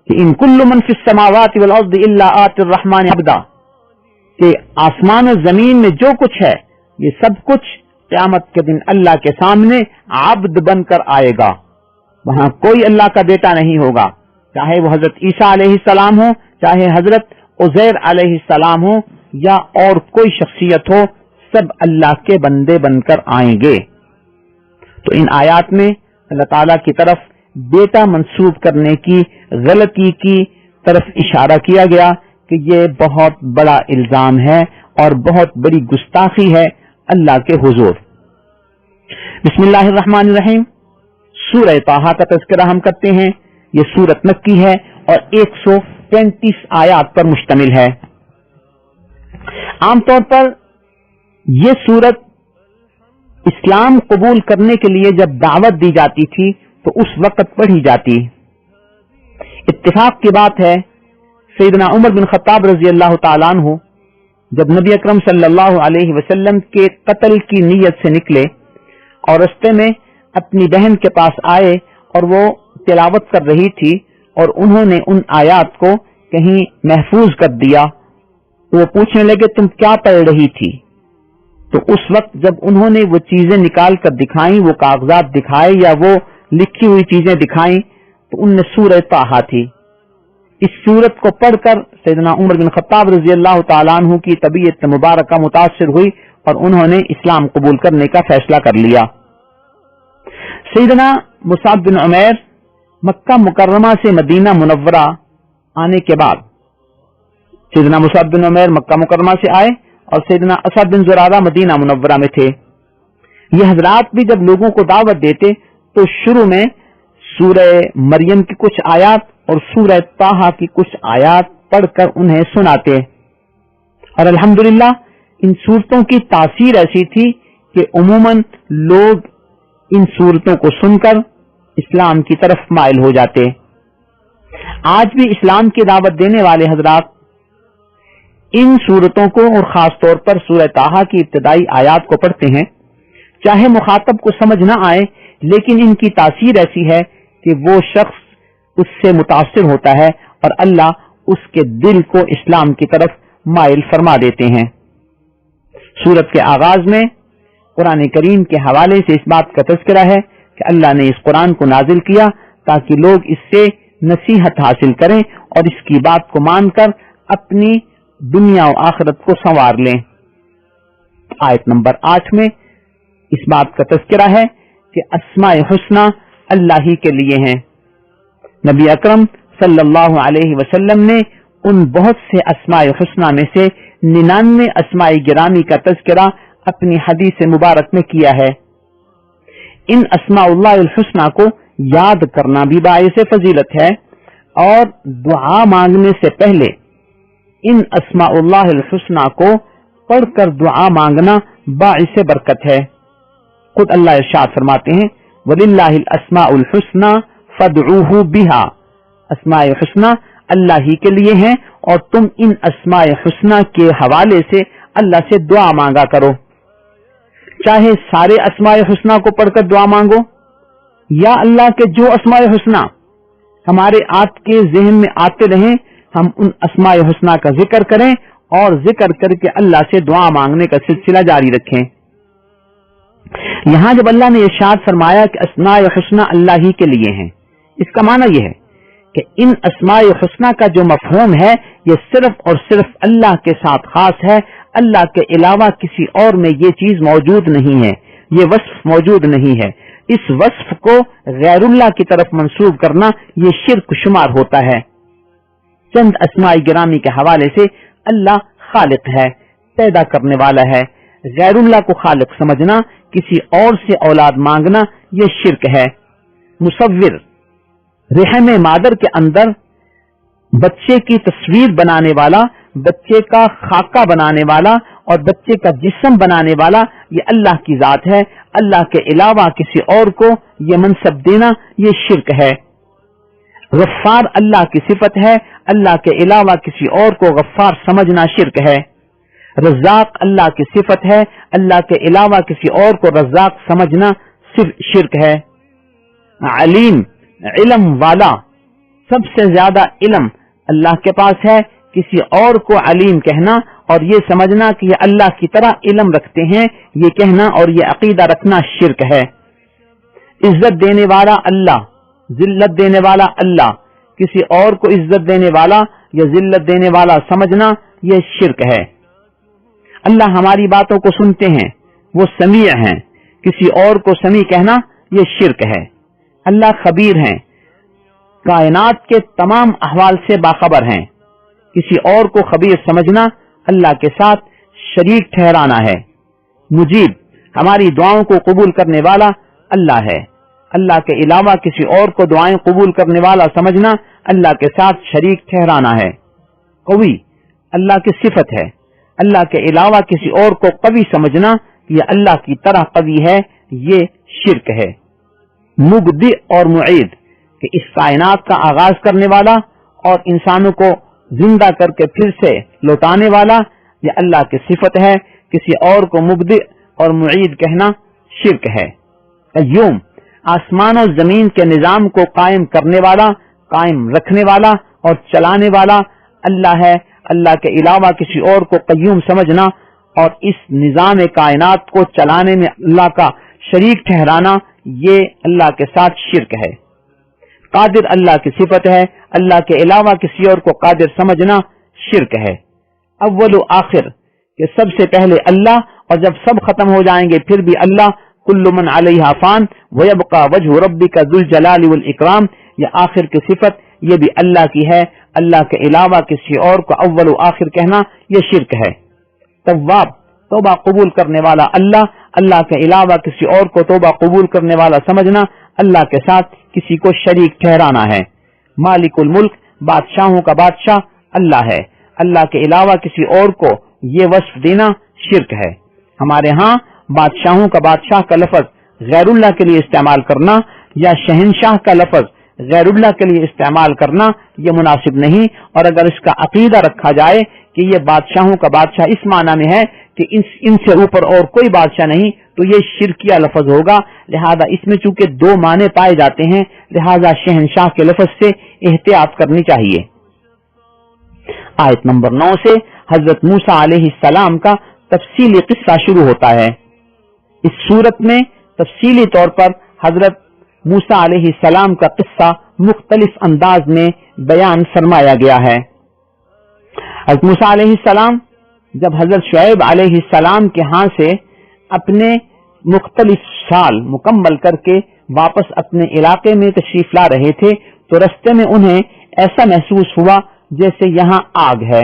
کہ ان کل من فی السماوات والارض الا آتی الرحمن عبدا، کہ آسمان و زمین میں جو کچھ ہے یہ سب کچھ قیامت کے دن اللہ کے سامنے عبد بن کر آئے گا۔ وہاں کوئی اللہ کا بیٹا نہیں ہوگا، چاہے وہ حضرت عیسیٰ علیہ السلام ہو، چاہے حضرت عزیر علیہ السلام ہو یا اور کوئی شخصیت ہو، سب اللہ کے بندے بن کر آئیں گے۔ تو ان آیات میں اللہ تعالیٰ کی طرف بیٹا منسوب کرنے کی غلطی کی طرف اشارہ کیا گیا کہ یہ بہت بڑا الزام ہے اور بہت بڑی گستاخی ہے اللہ کے حضور۔ بسم اللہ الرحمن الرحیم، سورہ طٰہٰ کا تذکرہ ہم کرتے ہیں۔ یہ سورت مکی ہے اور 135 آیات پر مشتمل ہے۔ عام طور پر یہ سورت اسلام قبول کرنے کے لیے جب دعوت دی جاتی تھی تو اس وقت پڑھی جاتی۔ اتفاق کی بات ہے سیدنا عمر بن خطاب رضی اللہ تعالیٰ عنہ جب نبی اکرم صلی اللہ علیہ وسلم کے قتل کی نیت سے نکلے اور رستے میں اپنی بہن کے پاس آئے اور وہ تلاوت کر رہی تھی اور انہوں نے ان آیات کو کہیں محفوظ کر دیا، تو وہ پوچھنے لگے تم کیا پڑھ رہی تھی؟ تو اس وقت جب انہوں نے وہ چیزیں نکال کر دکھائیں، وہ کاغذات دکھائے یا وہ لکھی ہوئی چیزیں دکھائیں، تو ان میں سورہ طٰہٰ تھی۔ اس سورت کو پڑھ کر سیدنا عمر بن خطاب رضی اللہ تعالیٰ عنہ کی طبیعت مبارکہ متاثر ہوئی اور انہوں نے اسلام قبول کرنے کا فیصلہ کر لیا۔ سیدنا مصعب بن عمیر مکہ مکرمہ سے مدینہ منورہ آنے کے بعد، سیدنا مصعب بن عمیر مکہ مکرمہ سے آئے اور سیدنا اسد بن زرارہ مدینہ منورہ میں تھے۔ یہ حضرات بھی جب لوگوں کو دعوت دیتے تو شروع میں سورہ مریم کی کچھ آیات اور سورہ طٰہٰ کی کچھ آیات پڑھ کر انہیں سناتے، اور الحمدللہ ان صورتوں کی تاثیر ایسی تھی کہ عموماً لوگ ان صورتوں کو سن کر اسلام کی طرف مائل ہو جاتے۔ آج بھی اسلام کی دعوت دینے والے حضرات ان صورتوں کو اور خاص طور پر سورہ طٰہٰ کی ابتدائی آیات کو پڑھتے ہیں، چاہے مخاطب کو سمجھ نہ آئے، لیکن ان کی تاثیر ایسی ہے کہ وہ شخص اس سے متاثر ہوتا ہے اور اللہ اس کے دل کو اسلام کی طرف مائل فرما دیتے ہیں۔ سورت کے آغاز میں قرآن کریم کے حوالے سے اس بات کا تذکرہ ہے کہ اللہ نے اس قرآن کو نازل کیا تاکہ لوگ اس سے نصیحت حاصل کریں اور اس کی بات کو مان کر اپنی دنیا و آخرت کو سنوار لیں۔ آیت نمبر 8 میں اس بات کا تذکرہ ہے کہ اسماء حسنی اللہ ہی کے لیے ہیں۔ نبی اکرم صلی اللہ علیہ وسلم نے ان بہت سے اسماء حسنی میں سے 99 اسماء گرامی کا تذکرہ اپنی حدیث مبارک میں کیا ہے۔ ان اسماء اللہ الحسنی کو یاد کرنا بھی باعث فضیلت ہے، اور دعا مانگنے سے پہلے ان اسماء اللہ الحسنی کو پڑھ کر دعا مانگنا باعث برکت ہے۔ خود اللہ ارشاد فرماتے ہیں وَلِلَّهِ الْأَسْمَاءُ الْحُسْنَى فَادْعُوهُ بِهَا، اسماء حسنی اللہ ہی کے لیے ہیں اور تم ان اسماء حسنی کے حوالے سے اللہ سے دعا مانگا کرو۔ چاہے سارے اسماء حسنی کو پڑھ کر دعا مانگو یا اللہ کے جو اسماء حسنی ہمارے آپ کے ذہن میں آتے رہیں، ہم ان اسماء حسنی کا ذکر کریں اور ذکر کر کے اللہ سے دعا مانگنے کا سلسلہ جاری رکھیں۔ یہاں جب اللہ نے ارشاد فرمایا کہ اسماء حسنی اللہ ہی کے لیے ہیں، اس کا معنی یہ ہے کہ ان اسماء حسنی کا جو مفہوم ہے یہ صرف اور صرف اللہ کے ساتھ خاص ہے، اللہ کے علاوہ کسی اور میں یہ چیز موجود نہیں ہے، یہ وصف موجود نہیں ہے۔ اس وصف کو غیر اللہ کی طرف منسوب کرنا یہ شرک شمار ہوتا ہے۔ چند اسماء گرامی کے حوالے سے اللہ خالق ہے، پیدا کرنے والا ہے، غیر اللہ کو خالق سمجھنا، کسی اور سے اولاد مانگنا یہ شرک ہے۔ مصور، رحم مادر کے اندر بچے کی تصویر بنانے والا، بچے کا خاکہ بنانے والا اور بچے کا جسم بنانے والا یہ اللہ کی ذات ہے، اللہ کے علاوہ کسی اور کو یہ منصب دینا یہ شرک ہے۔ غفار اللہ کی صفت ہے، اللہ کے علاوہ کسی اور کو غفار سمجھنا شرک ہے۔ رزاق اللہ کی صفت ہے، اللہ کے علاوہ کسی اور کو رزاق سمجھنا شرک ہے۔ علیم، علم والا، سب سے زیادہ علم اللہ کے پاس ہے، کسی اور کو علیم کہنا اور یہ سمجھنا کہ یہ اللہ کی طرح علم رکھتے ہیں، یہ کہنا اور یہ عقیدہ رکھنا شرک ہے۔ عزت دینے والا اللہ، ذلت دینے والا اللہ، کسی اور کو عزت دینے والا یا ذلت دینے والا سمجھنا یہ شرک ہے۔ اللہ ہماری باتوں کو سنتے ہیں، وہ سمیع ہیں، کسی اور کو سمیع کہنا یہ شرک ہے۔ اللہ خبیر ہیں، کائنات کے تمام احوال سے باخبر ہیں، کسی اور کو خبیر سمجھنا اللہ کے ساتھ شریک ٹھہرانا ہے۔ مجیب، ہماری دعاؤں کو قبول کرنے والا اللہ ہے، اللہ کے علاوہ کسی اور کو دعائیں قبول کرنے والا سمجھنا اللہ کے ساتھ شریک ٹھہرانا ہے۔ قوی، اللہ کی صفت ہے، اللہ کے علاوہ کسی اور کو قوی سمجھنا یہ اللہ کی طرح قوی ہے، یہ شرک ہے۔ مبدع اور معید، کہ اس کائنات کا آغاز کرنے والا اور انسانوں کو زندہ کر کے پھر سے لوٹانے والا یہ اللہ کی صفت ہے، کسی اور کو مبدع اور معید کہنا شرک ہے۔ قیوم، آسمان و زمین کے نظام کو قائم کرنے والا، قائم رکھنے والا اور چلانے والا اللہ ہے، اللہ کے علاوہ کسی اور کو قیوم سمجھنا اور اس نظام کائنات کو چلانے میں اللہ کا شریک ٹھہرانا، یہ اللہ کے ساتھ شرک ہے۔ قادر اللہ کی صفت ہے، اللہ کے علاوہ کسی اور کو قادر سمجھنا شرک ہے۔ اول و آخر کہ سب سے پہلے اللہ، اور جب سب ختم ہو جائیں گے پھر بھی اللہ۔ کل من علیہا فان ویبقى وجہ ربک ذو الجلال والاکرام، یہ آخر کی صفت یہ بھی اللہ کی ہے۔ اللہ کے علاوہ کسی اور کو اول و آخر کہنا یہ شرک ہے۔ تواب توبہ قبول کرنے والا اللہ، اللہ کے علاوہ کسی اور کو توبہ قبول کرنے والا سمجھنا اللہ کے ساتھ کسی کو شریک ٹھہرانا ہے۔ مالک الملک بادشاہوں کا بادشاہ اللہ ہے، اللہ کے علاوہ کسی اور کو یہ وصف دینا شرک ہے۔ ہمارے ہاں بادشاہوں کا بادشاہ کا لفظ غیر اللہ کے لیے استعمال کرنا یا شہنشاہ کا لفظ غیر اللہ کے لیے استعمال کرنا یہ مناسب نہیں، اور اگر اس کا عقیدہ رکھا جائے کہ یہ بادشاہوں کا بادشاہ اس معنی میں ہے کہ ان سے اوپر اور کوئی بادشاہ نہیں، تو یہ شرکیہ لفظ ہوگا۔ لہذا اس میں چونکہ دو معنی پائے جاتے ہیں، لہذا شہنشاہ کے لفظ سے احتیاط کرنی چاہیے۔ آیت نمبر 9 سے حضرت موسیٰ علیہ السلام کا تفصیلی قصہ شروع ہوتا ہے۔ اس صورت میں تفصیلی طور پر حضرت موسیٰ علیہ السلام کا قصہ مختلف انداز میں بیان فرمایا گیا ہے۔ حضرت موسیٰ علیہ السلام جب حضرت شعیب علیہ السلام کے ہاں سے اپنے مختلف سال مکمل کر کے واپس اپنے علاقے میں تشریف لا رہے تھے تو رستے میں انہیں ایسا محسوس ہوا جیسے یہاں آگ ہے۔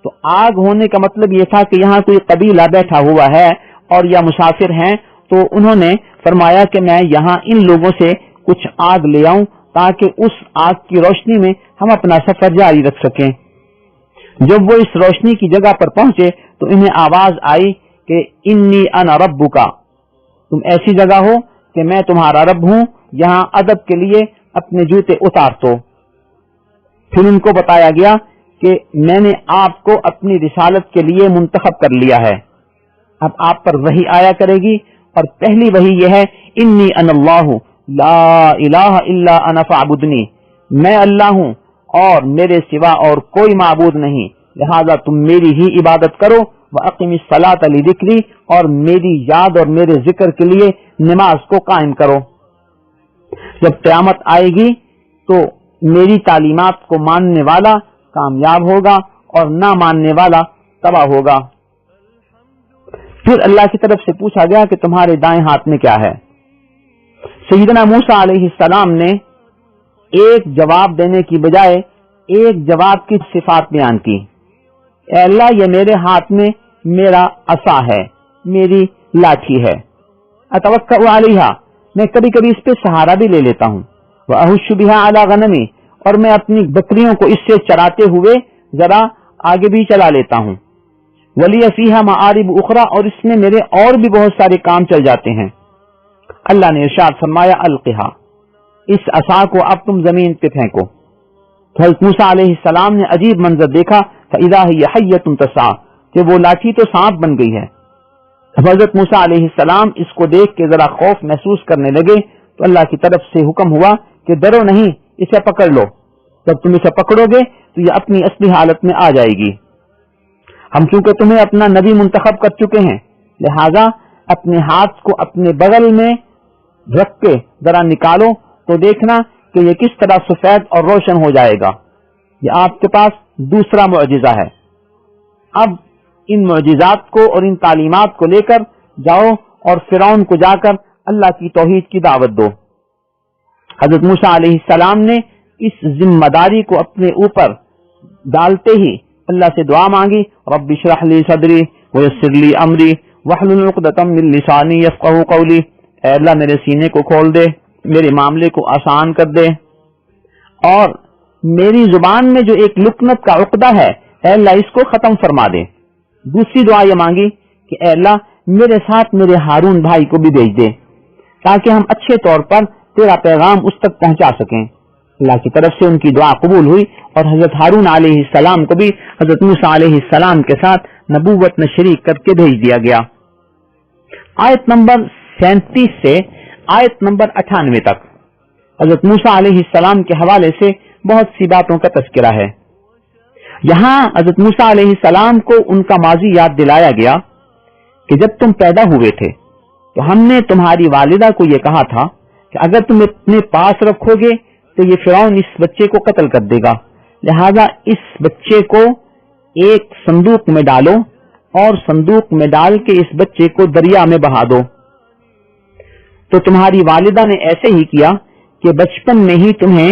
تو آگ ہونے کا مطلب یہ تھا کہ یہاں کوئی قبیلہ بیٹھا ہوا ہے اور یا مسافر ہیں، تو انہوں نے فرمایا کہ میں یہاں ان لوگوں سے کچھ آگ لے آؤں تاکہ اس آگ کی روشنی میں ہم اپنا سفر جاری رکھ سکیں۔ جب وہ اس روشنی کی جگہ پر پہنچے تو انہیں آواز آئی کہ انی انا ربکا، تم ایسی جگہ ہو کہ میں تمہارا رب ہوں، یہاں ادب کے لیے اپنے جوتے اتار دو۔ پھر ان کو بتایا گیا کہ میں نے آپ کو اپنی رسالت کے لیے منتخب کر لیا ہے، اب آپ پر وحی آیا کرے گی، اور پہلی وحی یہ ہے انی انا اللہ لا الہ الا انا فاعبدنی، میں اللہ ہوں اور میرے سوا اور کوئی معبود نہیں، لہذا تم میری ہی عبادت کرو، وَأَقِمِ الصَّلَاةَ لِذِكْرِي، اور میری یاد اور میرے ذکر کے لیے نماز کو قائم کرو۔ جب قیامت آئے گی تو میری تعلیمات کو ماننے والا کامیاب ہوگا اور نہ ماننے والا تباہ ہوگا۔ پھر اللہ کی طرف سے پوچھا گیا کہ تمہارے دائیں ہاتھ میں کیا ہے؟ سیدنا موسیٰ علیہ السلام نے ایک جواب دینے کی بجائے ایک جواب کی صفات بیان کی۔ اے اللہ، یہ میرے ہاتھ میں میرا عصا ہے، میری لاٹھی ہے، اتوکأ علیہا، میں کبھی کبھی اس پہ سہارا بھی لے لیتا ہوں، وأحش بها علی غنمی، اور میں اپنی بکریوں کو اس سے چراتے ہوئے ذرا آگے بھی چلا لیتا ہوں، ولی فیہا معارب اخرى، اور اس میں میرے اور بھی بہت سارے کام چل جاتے ہیں۔ اللہ نے ارشاد فرمایا القھا، اس عصا کو اب تم زمین پہ پھینکو۔ تو حضرت موسیٰ علیہ السلام نے عجیب منظر دیکھا، فاذا ہی حیۃ تسعی، کہ وہ لاٹھی تو سانپ بن گئی ہے۔ اب حضرت موسیٰ علیہ السلام اس کو دیکھ کے ذرا خوف محسوس کرنے لگے تو اللہ کی طرف سے حکم ہوا کہ ڈرو نہیں، اسے پکڑ لو، جب تم اسے پکڑو گے تو یہ اپنی اصلی حالت میں آ جائے گی۔ ہم چونکہ تمہیں اپنا نبی منتخب کر چکے ہیں، لہذا اپنے ہاتھ کو اپنے بغل میں رکھ کے ذرا نکالو تو دیکھنا کہ یہ کس طرح سفید اور روشن ہو جائے گا۔ یہ آپ کے پاس دوسرا معجزہ ہے۔ اب ان معجزات کو اور ان تعلیمات کو لے کر جاؤ اور فرعون کو جا کر اللہ کی توحید کی دعوت دو۔ حضرت موسیٰ علیہ السلام نے اس ذمہ داری کو اپنے اوپر ڈالتے ہی اللہ سے دعا مانگی، رب اشرح لی صدری ویسر لی امری واحلل عقدۃ من لسانی یفقہوا قولی، اے اللہ میرے سینے کو کھول دے، میرے معاملے کو آسان کر دے، اور میری زبان میں جو ایک لکنت کا عقدہ ہے اے اللہ اس کو ختم فرما دے۔ دوسری دعا یہ مانگی کہ اے اللہ میرے ساتھ میرے ہارون بھائی کو بھی بھیج دے تاکہ ہم اچھے طور پر تیرا پیغام اس تک پہنچا سکیں۔ اللہ کی طرف سے ان کی دعا قبول ہوئی اور حضرت ہارون علیہ السلام کو بھی حضرت موسیٰ علیہ السلام کے ساتھ نبوت میں شریک کر کے بھیج دیا گیا۔ آیت نمبر 37 سے آیت نمبر 98 تک حضرت موسیٰ علیہ السلام کے حوالے سے بہت سی باتوں کا تذکرہ ہے۔ یہاں حضرت موسیٰ علیہ السلام کو ان کا ماضی یاد دلایا گیا کہ جب تم پیدا ہوئے تھے تو ہم نے تمہاری والدہ کو یہ کہا تھا کہ اگر تم اپنے پاس رکھو گے تو یہ فرعون اس بچے کو قتل کر دے گا، لہذا اس بچے کو ایک صندوق میں ڈالو اور صندوق میں ڈال کے اس بچے کو دریا میں بہا دو۔ تو تمہاری والدہ نے ایسے ہی کیا کہ بچپن میں ہی تمہیں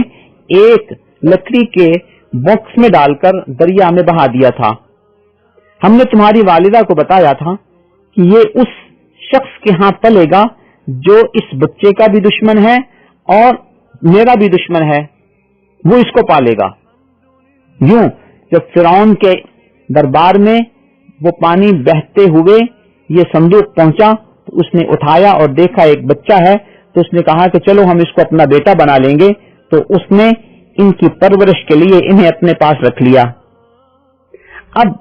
ایک لکڑی کے باکس میں ڈال کر دریا میں بہا دیا تھا۔ ہم نے تمہاری والدہ کو بتایا تھا کہ یہ اس شخص کے ہاں پلے گا جو اس بچے کا بھی دشمن ہے اور میرا بھی دشمن ہے، وہ اس کو پالے گا۔ یوں جب فرعون کے دربار میں وہ پانی بہتے ہوئے یہ صندوق پہنچا تو اس نے اٹھایا اور دیکھا ایک بچہ ہے، تو اس نے کہا کہ چلو ہم اس کو اپنا بیٹا بنا لیں گے، تو اس نے ان کی پرورش کے لیے انہیں اپنے پاس رکھ لیا۔ اب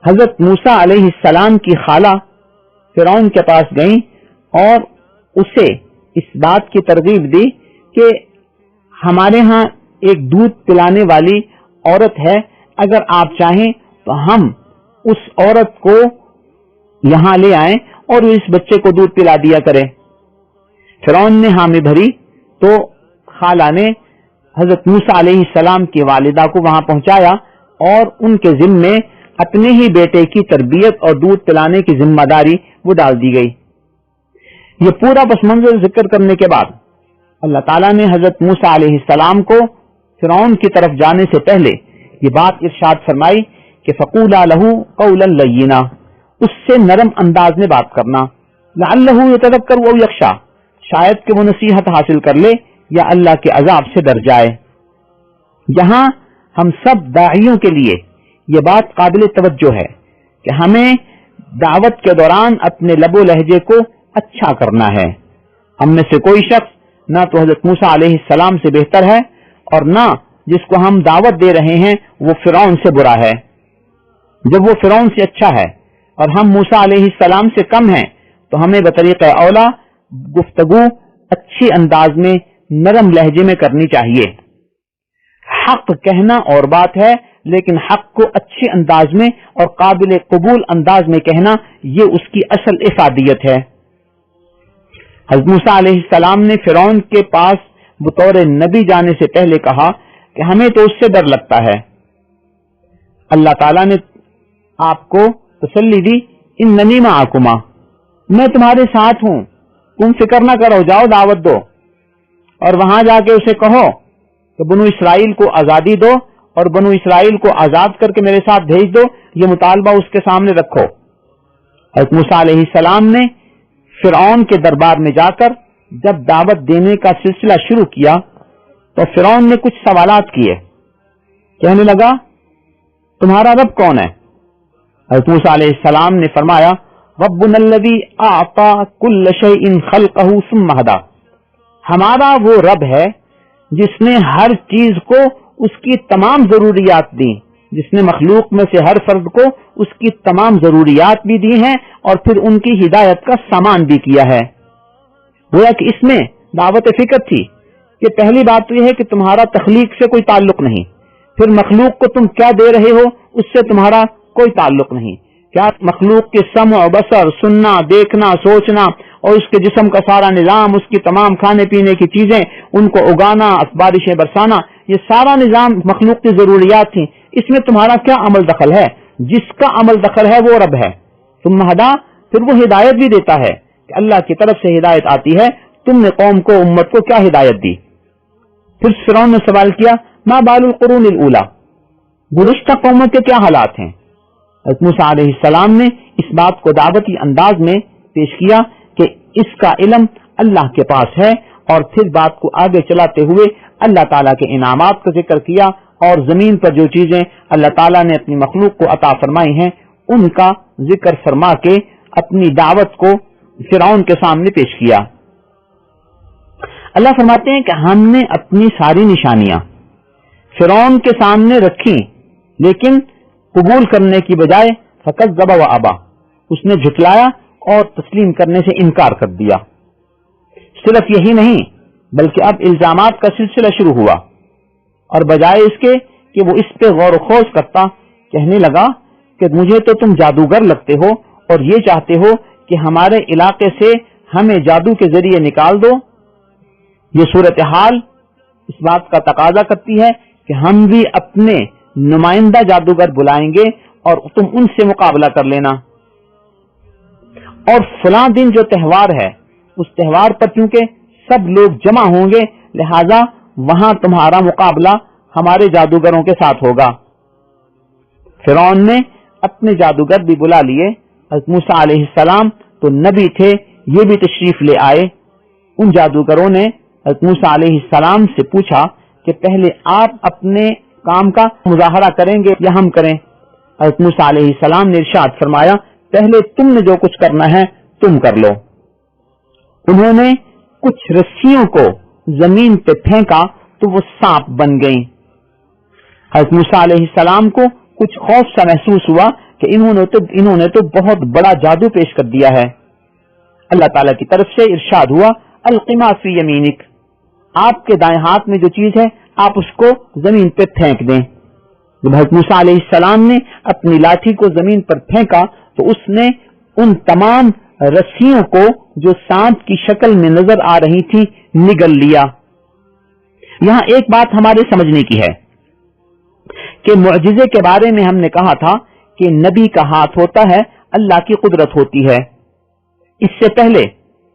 حضرت موسیٰ علیہ السلام کی خالہ فرعون کے پاس گئیں اور اسے اس بات کی ترغیب دی کہ ہمارے ہاں ایک دودھ پلانے والی عورت ہے، اگر آپ چاہیں تو ہم اس عورت کو یہاں لے آئیں اور اس بچے کو دودھ پلا دیا کرے۔ فرعون نے حامی بھری تو خالہ نے حضرت موسیٰ علیہ السلام کی والدہ کو وہاں پہنچایا اور ان کے ذمے اپنے ہی بیٹے کی تربیت اور دودھ پلانے کی ذمہ داری وہ ڈال دی گئی۔ یہ پورا پس منظر ذکر کرنے کے بعد اللہ تعالیٰ نے حضرت موسیٰ علیہ السلام کو فرعون کی طرف جانے سے پہلے یہ بات ارشاد فرمائی کہ فقولا لہ قولا لینا، اس سے نرم انداز میں بات کرنا، لعلہ یتذکر او یخشی، شاید کہ وہ نصیحت حاصل کر لے یا اللہ کے عذاب سے ڈر جائے۔ یہاں ہم سب داعیوں کے لیے یہ بات قابل توجہ ہے کہ ہمیں دعوت کے دوران اپنے لب و لہجے کو اچھا کرنا ہے۔ ہم میں سے کوئی شخص نہ تو حضرت موسیٰ علیہ السلام سے بہتر ہے اور نہ جس کو ہم دعوت دے رہے ہیں وہ فرعون سے برا ہے۔ جب وہ فرعون سے اچھا ہے اور ہم موسیٰ علیہ السلام سے کم ہیں تو ہمیں بطریق اولا گفتگو اچھی انداز میں نرم لہجے میں کرنی چاہیے۔ حق کہنا اور بات ہے، لیکن حق کو اچھے انداز میں اور قابل قبول انداز میں کہنا یہ اس کی اصل افادیت ہے۔ حضرت موسیٰ علیہ السلام نے فرعون کے پاس بطور نبی جانے سے پہلے کہا کہ ہمیں تو اس سے ڈر لگتا ہے۔ اللہ تعالیٰ نے آپ کو تسلی دی، اننی معکما، میں تمہارے ساتھ ہوں، تم فکر نہ کرو، جاؤ دعوت دو اور وہاں جا کے اسے کہو کہ بنو اسرائیل کو آزادی دو اور بنو اسرائیل کو آزاد کر کے میرے ساتھ بھیج دو، یہ مطالبہ اس کے سامنے رکھو۔ حضرت موسیٰ علیہ السلام نے فرعون کے دربار میں جا کر جب دعوت دینے کا سلسلہ شروع کیا تو فرعون نے کچھ سوالات کیے۔ کہنے لگا تمہارا رب کون ہے؟ حضرت موسیٰ علیہ السلام نے فرمایا ربنا الذی اعطى كل شيء خلقه ثم هدى، ہمارا وہ رب ہے جس نے ہر چیز کو اس کی تمام ضروریات دی، جس نے مخلوق میں سے ہر فرد کو اس کی تمام ضروریات بھی دی ہیں اور پھر ان کی ہدایت کا سامان بھی کیا ہے۔ گویا کہ اس میں دعوت فکر تھی کہ پہلی بات تو یہ ہے کہ تمہارا تخلیق سے کوئی تعلق نہیں، پھر مخلوق کو تم کیا دے رہے ہو اس سے تمہارا کوئی تعلق نہیں۔ کیا مخلوق کے سمع و بصر، سننا، دیکھنا، سوچنا اور اس کے جسم کا سارا نظام، اس کی تمام کھانے پینے کی چیزیں، ان کو اگانا، بارشیں برسانا، یہ سارا نظام مخلوق کی ضروریات تھیں، اس میں تمہارا کیا عمل دخل ہے؟ جس کا عمل دخل ہے وہ رب ہے۔ ثم ہدا، پھر وہ ہدایت بھی دیتا ہے کہ اللہ کی طرف سے ہدایت آتی ہے، تم نے قوم کو، امت کو کیا ہدایت دی؟ پھر فرعون نے سوال کیا ما بال القرون الاولی، گزشتہ قوموں کے کیا حالات ہیں؟ حضرت موسیٰ علیہ السلام نے اس بات کو دعوتی انداز میں پیش کیا کہ اس کا علم اللہ کے پاس ہے، اور پھر بات کو آگے چلاتے ہوئے اللہ تعالیٰ کے انعامات کا ذکر کیا اور زمین پر جو چیزیں اللہ تعالیٰ نے اپنی مخلوق کو عطا فرمائی ہیں ان کا ذکر فرما کے اپنی دعوت کو فرعون کے سامنے پیش کیا۔ اللہ فرماتے ہیں کہ ہم نے اپنی ساری نشانیاں فرعون کے سامنے رکھی، لیکن قبول کرنے کی بجائے فکذب و ابا، اس نے جھٹلایا اور تسلیم کرنے سے انکار کر دیا۔ صرف یہی نہیں بلکہ اب الزامات کا سلسلہ شروع ہوا، اور بجائے اس کے کہ وہ اس پہ غور و خوض کرتا. کہنے لگا کہ مجھے تو تم جادوگر لگتے ہو اور یہ چاہتے ہو کہ ہمارے علاقے سے ہمیں جادو کے ذریعے نکال دو. یہ صورتحال اس بات کا تقاضا کرتی ہے کہ ہم بھی اپنے نمائندہ جادوگر بلائیں گے اور تم ان سے مقابلہ کر لینا. اور فلاں دن جو تہوار ہے اس تہوار پر چونکہ سب لوگ جمع ہوں گے لہذا وہاں تمہارا مقابلہ ہمارے جادوگروں کے ساتھ ہوگا. فرعون نے اپنے جادوگر بھی بلا لیے. حضرت موسیٰ علیہ السلام تو نبی تھے، یہ بھی تشریف لے آئے. ان جادوگروں نے حضرت موسیٰ علیہ السلام سے پوچھا کہ پہلے آپ اپنے کام کا مظاہرہ کریں گے یا ہم کریں؟ حضرت موسیٰ علیہ السلام نے ارشاد فرمایا پہلے تم نے جو کچھ کرنا ہے تم کر لو. انہوں نے کچھ رسیوں کو زمین پہ پھینکا تو وہ سانپ بن گئیں. حضرت موسیٰ علیہ السلام کو کچھ خوف سا محسوس ہوا کہ انہوں نے تو بہت بڑا جادو پیش کر دیا ہے. اللہ تعالی کی طرف سے ارشاد ہوا الق ما فی یمینک، آپ کے دائیں ہاتھ میں جو چیز ہے آپ اس کو زمین پہ پھینک دیں. جب حضرت موسیٰ علیہ السلام نے اپنی لاٹھی کو زمین پر پھینکا تو اس نے ان تمام رسیوں کو جو سانپ کی شکل میں نظر آ رہی تھی نگل لیا. یہاں ایک بات ہمارے سمجھنے کی ہے کہ معجزے کے بارے میں ہم نے کہا تھا کہ نبی کا ہاتھ ہوتا ہے، اللہ کی قدرت ہوتی ہے. اس سے پہلے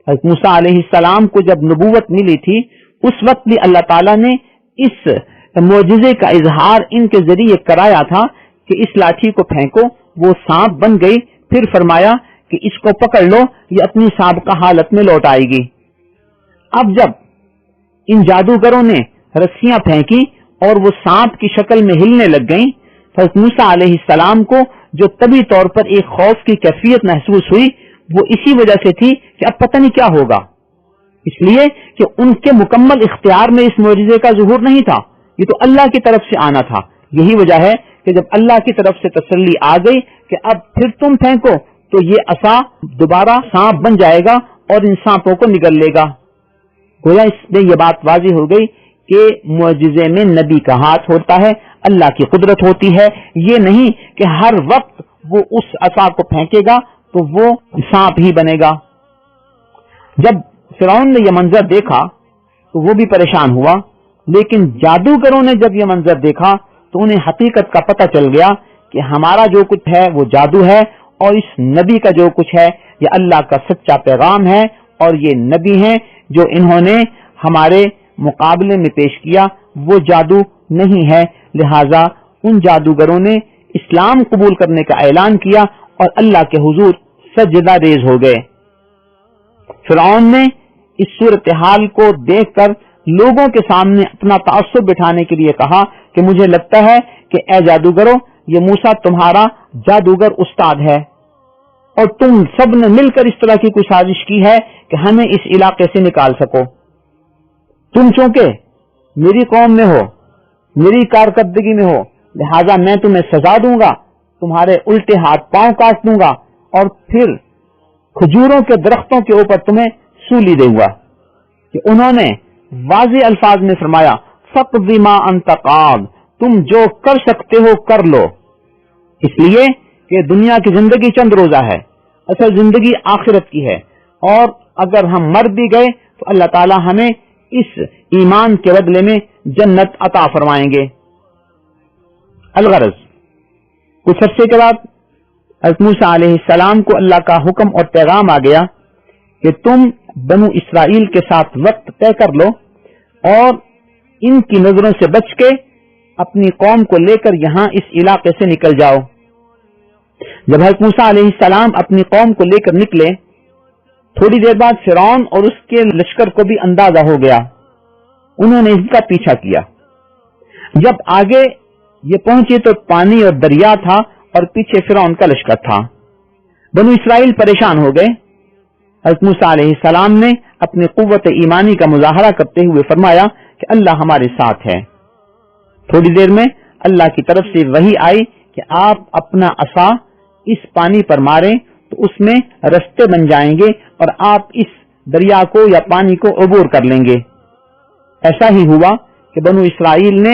حضرت موسیٰ علیہ السلام کو جب نبوت ملی تھی اس وقت بھی اللہ تعالیٰ نے اس معجزے کا اظہار ان کے ذریعے کرایا تھا کہ اس لاٹھی کو پھینکو، وہ سانپ بن گئی. پھر فرمایا کہ اس کو پکڑ لو، یہ اپنی سابقہ حالت میں لوٹ آئے گی. اب جب ان جادوگروں نے رسیاں پھینکی اور وہ سانپ کی شکل میں ہلنے لگ گئیں، حضرت موسیٰ علیہ السلام کو جو طبی طور پر ایک خوف کی کیفیت محسوس ہوئی وہ اسی وجہ سے تھی کہ اب پتہ نہیں کیا ہوگا. اس لیے کہ ان کے مکمل اختیار میں اس معجزے کا ظہور نہیں تھا، یہ تو اللہ کی طرف سے آنا تھا. یہی وجہ ہے کہ جب اللہ کی طرف سے تسلی آ گئی کہ اب پھر تم پھینکو تو یہ عصا دوبارہ سانپ بن جائے گا اور ان سانپوں کو نگل لے گا. گویا اس میں یہ بات واضح ہو گئی کہ معجزے میں نبی کا ہاتھ ہوتا ہے، اللہ کی قدرت ہوتی ہے. یہ نہیں کہ ہر وقت وہ اس عصا کو پھینکے گا تو وہ سانپ ہی بنے گا. جب فرعون نے یہ منظر دیکھا تو وہ بھی پریشان ہوا، لیکن جادوگروں نے جب یہ منظر دیکھا تو انہیں حقیقت کا پتہ چل گیا کہ ہمارا جو کچھ ہے وہ جادو ہے اور اس نبی کا جو کچھ ہے یہ اللہ کا سچا پیغام ہے اور یہ نبی ہیں جو انہوں نے ہمارے مقابلے میں پیش کیا وہ جادو نہیں ہے. لہذا ان جادوگروں نے اسلام قبول کرنے کا اعلان کیا اور اللہ کے حضور سجدہ ریز ہو گئے. فرعون نے اس صورتحال کو دیکھ کر لوگوں کے سامنے اپنا تعصب بٹھانے کے لیے کہا کہ مجھے لگتا ہے کہ اے جادوگروں یہ موسیٰ تمہارا جادوگر استاد ہے اور تم سب نے مل کر اس طرح کی کوئی سازش کی ہے کہ ہمیں اس علاقے سے نکال سکو. تم چونکہ میری قوم میں ہو، میری کارکردگی میں ہو، لہذا میں تمہیں سزا دوں گا، تمہارے الٹے ہاتھ پاؤں کاٹ دوں گا اور پھر کھجوروں کے درختوں کے اوپر تمہیں سولی دوں گا. کہ انہوں نے واضح الفاظ میں فرمایا فَقْضِ مَا أَنْتَ قَاضٍ، تم جو کر سکتے ہو کر لو. اس لیے کہ دنیا کی زندگی چند روزہ ہے، اصل زندگی آخرت کی ہے، اور اگر ہم مر بھی گئے تو اللہ تعالی ہمیں اس ایمان کے بدلے میں جنت عطا فرمائیں گے. الغرض کچھ عرصے کے بعد حضرت موسیٰ علیہ السلام کو اللہ کا حکم اور پیغام آ گیا کہ تم بنو اسرائیل کے ساتھ وقت طے کر لو اور ان کی نظروں سے بچ کے اپنی قوم کو لے کر یہاں اس علاقے سے نکل جاؤ. جب حضرت موسیٰ علیہ السلام اپنی قوم کو لے کر نکلے تھوڑی دیر بعد فرعون اور اس کے لشکر کو بھی اندازہ ہو گیا. انہوں نے ان کا پیچھا کیا. جب آگے یہ پہنچے تو پانی اور دریا تھا اور پیچھے فرعون کا لشکر تھا. بنو اسرائیل پریشان ہو گئے. حضرت موسیٰ علیہ السلام نے اپنی قوت ایمانی کا مظاہرہ کرتے ہوئے فرمایا کہ اللہ ہمارے ساتھ ہے. تھوڑی دیر میں اللہ کی طرف سے وحی آئی کہ آپ اپنا عصا اس پانی پر ماریں تو اس میں رستے بن جائیں گے اور آپ اس دریا کو یا پانی کو عبور کر لیں گے. ایسا ہی ہوا کہ بنو اسرائیل نے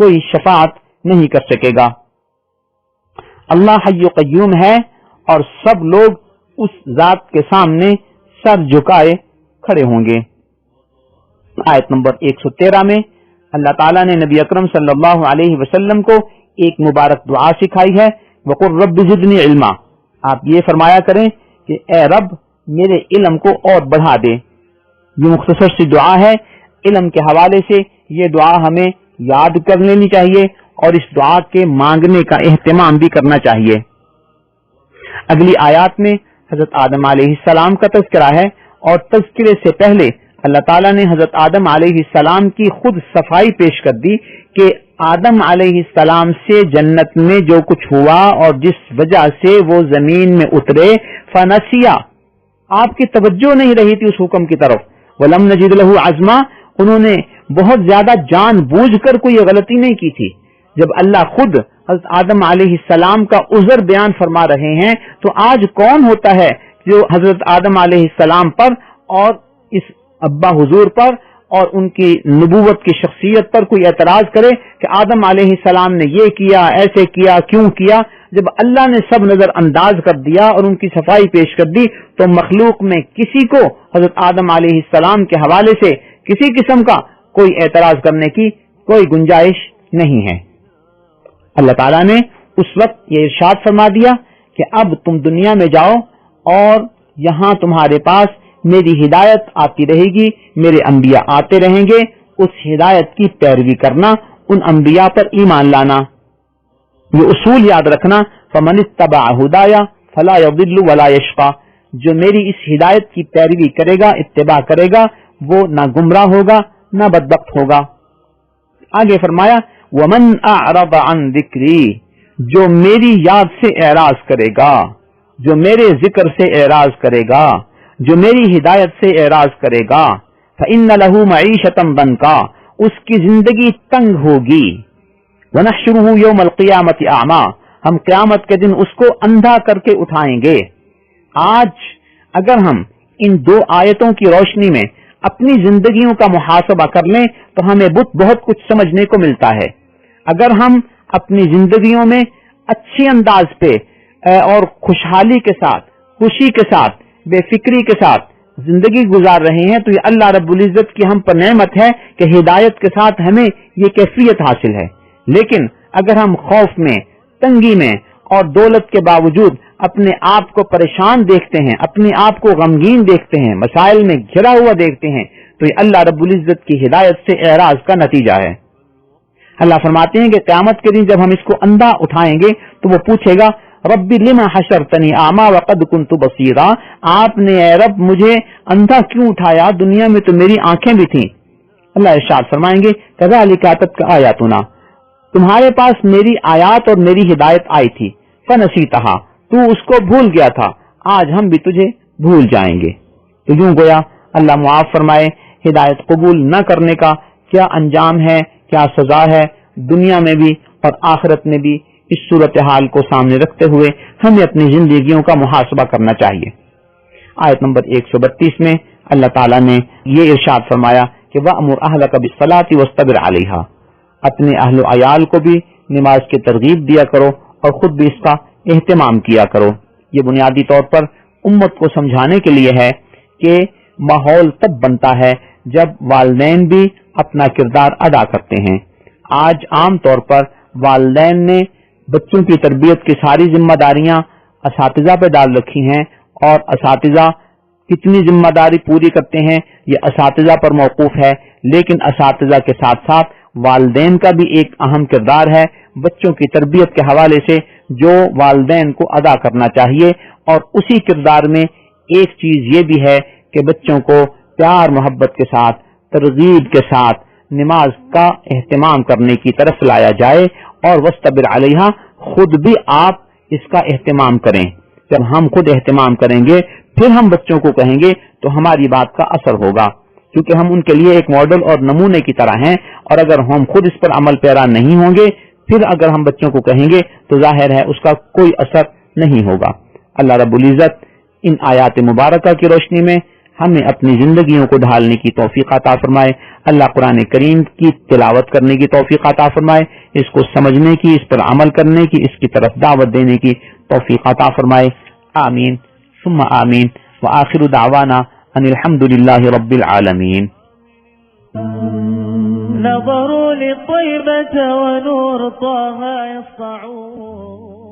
کوئی شفاعت نہیں کر سکے گا۔ اللہ حی قیوم ہے اور سب لوگ اس ذات کے سامنے سر جھکائے کھڑے ہوں گے۔ آیت نمبر 113 میں اللہ تعالیٰ نے نبی اکرم صلی اللہ علیہ وسلم کو ایک مبارک دعا سکھائی ہے، وَقُلْ رَبِّ زِدْنِی عِلْمًا، آپ یہ فرمایا کریں کہ اے رب میرے علم کو اور بڑھا دے۔ یہ مختصر سی دعا ہے، علم کے حوالے سے یہ دعا ہمیں یاد کر لینی چاہیے اور اس دعا کے مانگنے کا اہتمام بھی کرنا چاہیے۔ اگلی آیات میں حضرت آدم علیہ السلام کا تذکرہ ہے، اور تذکرے سے پہلے اللہ تعالیٰ نے حضرت آدم علیہ السلام کی خود صفائی پیش کر دی کہ آدم علیہ السلام سے جنت میں جو کچھ ہوا اور جس وجہ سے وہ زمین میں اترے، فنسیا، آپ کی توجہ نہیں رہی تھی اس حکم کی طرف، ولم نجد لہ عزما، انہوں نے بہت زیادہ جان بوجھ کر کوئی غلطی نہیں کی تھی۔ جب اللہ خود حضرت آدم علیہ السلام کا عذر بیان فرما رہے ہیں تو آج کون ہوتا ہے جو حضرت آدم علیہ السلام پر اور اس ابا حضور پر اور ان کی نبوت کی شخصیت پر کوئی اعتراض کرے کہ آدم علیہ السلام نے یہ کیا، ایسے کیا، کیوں کیا؟ جب اللہ نے سب نظر انداز کر دیا اور ان کی صفائی پیش کر دی تو مخلوق میں کسی کو حضرت آدم علیہ السلام کے حوالے سے کسی قسم کا کوئی اعتراض کرنے کی کوئی گنجائش نہیں ہے۔ اللہ تعالیٰ نے اس وقت یہ ارشاد فرما دیا کہ اب تم دنیا میں جاؤ اور یہاں تمہارے پاس میری ہدایت آتی رہے گی، میرے انبیاء آتے رہیں گے، اس ہدایت کی پیروی کرنا، ان انبیاء پر ایمان لانا، یہ اصول یاد رکھنا، فمن اتبع ہدایا فلا یضل ولا یشقى، جو میری اس ہدایت کی پیروی کرے گا، اتباع کرے گا، وہ نہ گمراہ ہوگا نہ بدبخت ہوگا۔ آگے فرمایا ومن اعرض عن ذکری، جو میری یاد سے اعراض کرے گا، جو میرے ذکر سے اعراض کرے گا، جو میری ہدایت سے اعراض کرے گا، فإن له معیشۃ ضنکا، اس کی زندگی تنگ ہوگی، ونحشرہ یوم القیامۃ اعمی، ہم قیامت کے دن اس کو اندھا کر کے اٹھائیں گے۔ آج اگر ہم ان دو آیتوں کی روشنی میں اپنی زندگیوں کا محاسبہ کر لیں تو ہمیں بہت کچھ سمجھنے کو ملتا ہے۔ اگر ہم اپنی زندگیوں میں اچھی انداز پہ اور خوشحالی کے ساتھ، خوشی کے ساتھ، بے فکری کے ساتھ زندگی گزار رہے ہیں تو یہ اللہ رب العزت کی ہم پر نعمت ہے کہ ہدایت کے ساتھ ہمیں یہ کیفیت حاصل ہے۔ لیکن اگر ہم خوف میں، تنگی میں اور دولت کے باوجود اپنے آپ کو پریشان دیکھتے ہیں، اپنے آپ کو غمگین دیکھتے ہیں، مسائل میں گھرا ہوا دیکھتے ہیں تو یہ اللہ رب العزت کی ہدایت سے اعراض کا نتیجہ ہے۔ اللہ فرماتے ہیں کہ قیامت کے دن جب ہم اس کو اندھا اٹھائیں گے تو وہ پوچھے گا ربی لما حشرتنی اعمی وقد کنت بصیرا، آپ نے اے رب مجھے اندھا کیوں اٹھایا، دنیا میں تو میری آنکھیں بھی تھیں۔ اللہ ارشاد فرمائیں گے کذالک اتتک آیاتنا، تمہارے پاس میری آیات اور میری ہدایت آئی تھی، فنسیتہا، تو اس کو بھول گیا تھا، آج ہم بھی تجھے بھول جائیں گے۔ تو یوں گویا اللہ معاف فرمائے ہدایت قبول نہ کرنے کا کیا انجام ہے، کیا سزا ہے، دنیا میں بھی اور آخرت میں بھی۔ اس صورتحال کو سامنے رکھتے ہوئے ہمیں اپنی زندگیوں کا محاسبہ کرنا چاہیے۔ آیت نمبر 132 میں اللہ تعالیٰ نے یہ ارشاد فرمایا کہ وَأْمُرْ أَهْلَكَ بِالصَّلَاةِ وَاسْتَبِرْ عَلَيْهَا، اپنے اہل و عیال کو بھی نماز کی ترغیب دیا کرو اور خود بھی اس کا اہتمام کیا کرو۔ یہ بنیادی طور پر امت کو سمجھانے کے لیے ہے کہ ماحول تب بنتا ہے جب والدین بھی اپنا کردار ادا کرتے ہیں۔ آج عام طور پر والدین نے بچوں کی تربیت کی ساری ذمہ داریاں اساتذہ پہ ڈال رکھی ہیں، اور اساتذہ کتنی ذمہ داری پوری کرتے ہیں یہ اساتذہ پر موقوف ہے، لیکن اساتذہ کے ساتھ ساتھ والدین کا بھی ایک اہم کردار ہے بچوں کی تربیت کے حوالے سے جو والدین کو ادا کرنا چاہیے۔ اور اسی کردار میں ایک چیز یہ بھی ہے کہ بچوں کو پیار محبت کے ساتھ، ترغیب کے ساتھ نماز کا اہتمام کرنے کی طرف لایا جائے، اور وَاسْتَبِرْ عَلَيْهَا، خود بھی آپ اس کا اہتمام کریں۔ جب ہم خود اہتمام کریں گے پھر ہم بچوں کو کہیں گے تو ہماری بات کا اثر ہوگا، کیونکہ ہم ان کے لیے ایک ماڈل اور نمونے کی طرح ہیں، اور اگر ہم خود اس پر عمل پیرا نہیں ہوں گے پھر اگر ہم بچوں کو کہیں گے تو ظاہر ہے اس کا کوئی اثر نہیں ہوگا۔ اللہ رب العزت ان آیات مبارکہ کی روشنی میں ہمیں اپنی زندگیوں کو ڈھالنے کی توفیق عطا فرمائے. اللہ قرآن کریم کی تلاوت کرنے کی توفیق عطا فرمائے, اس کو سمجھنے کی, اس پر عمل کرنے کی, اس کی طرف دعوت دینے کی توفیق عطا فرمائے. آمین ثم آمین. وآخر دعوانا ان الحمد للہ رب العالمین. نظروا لطيبة ونور طه يسطعون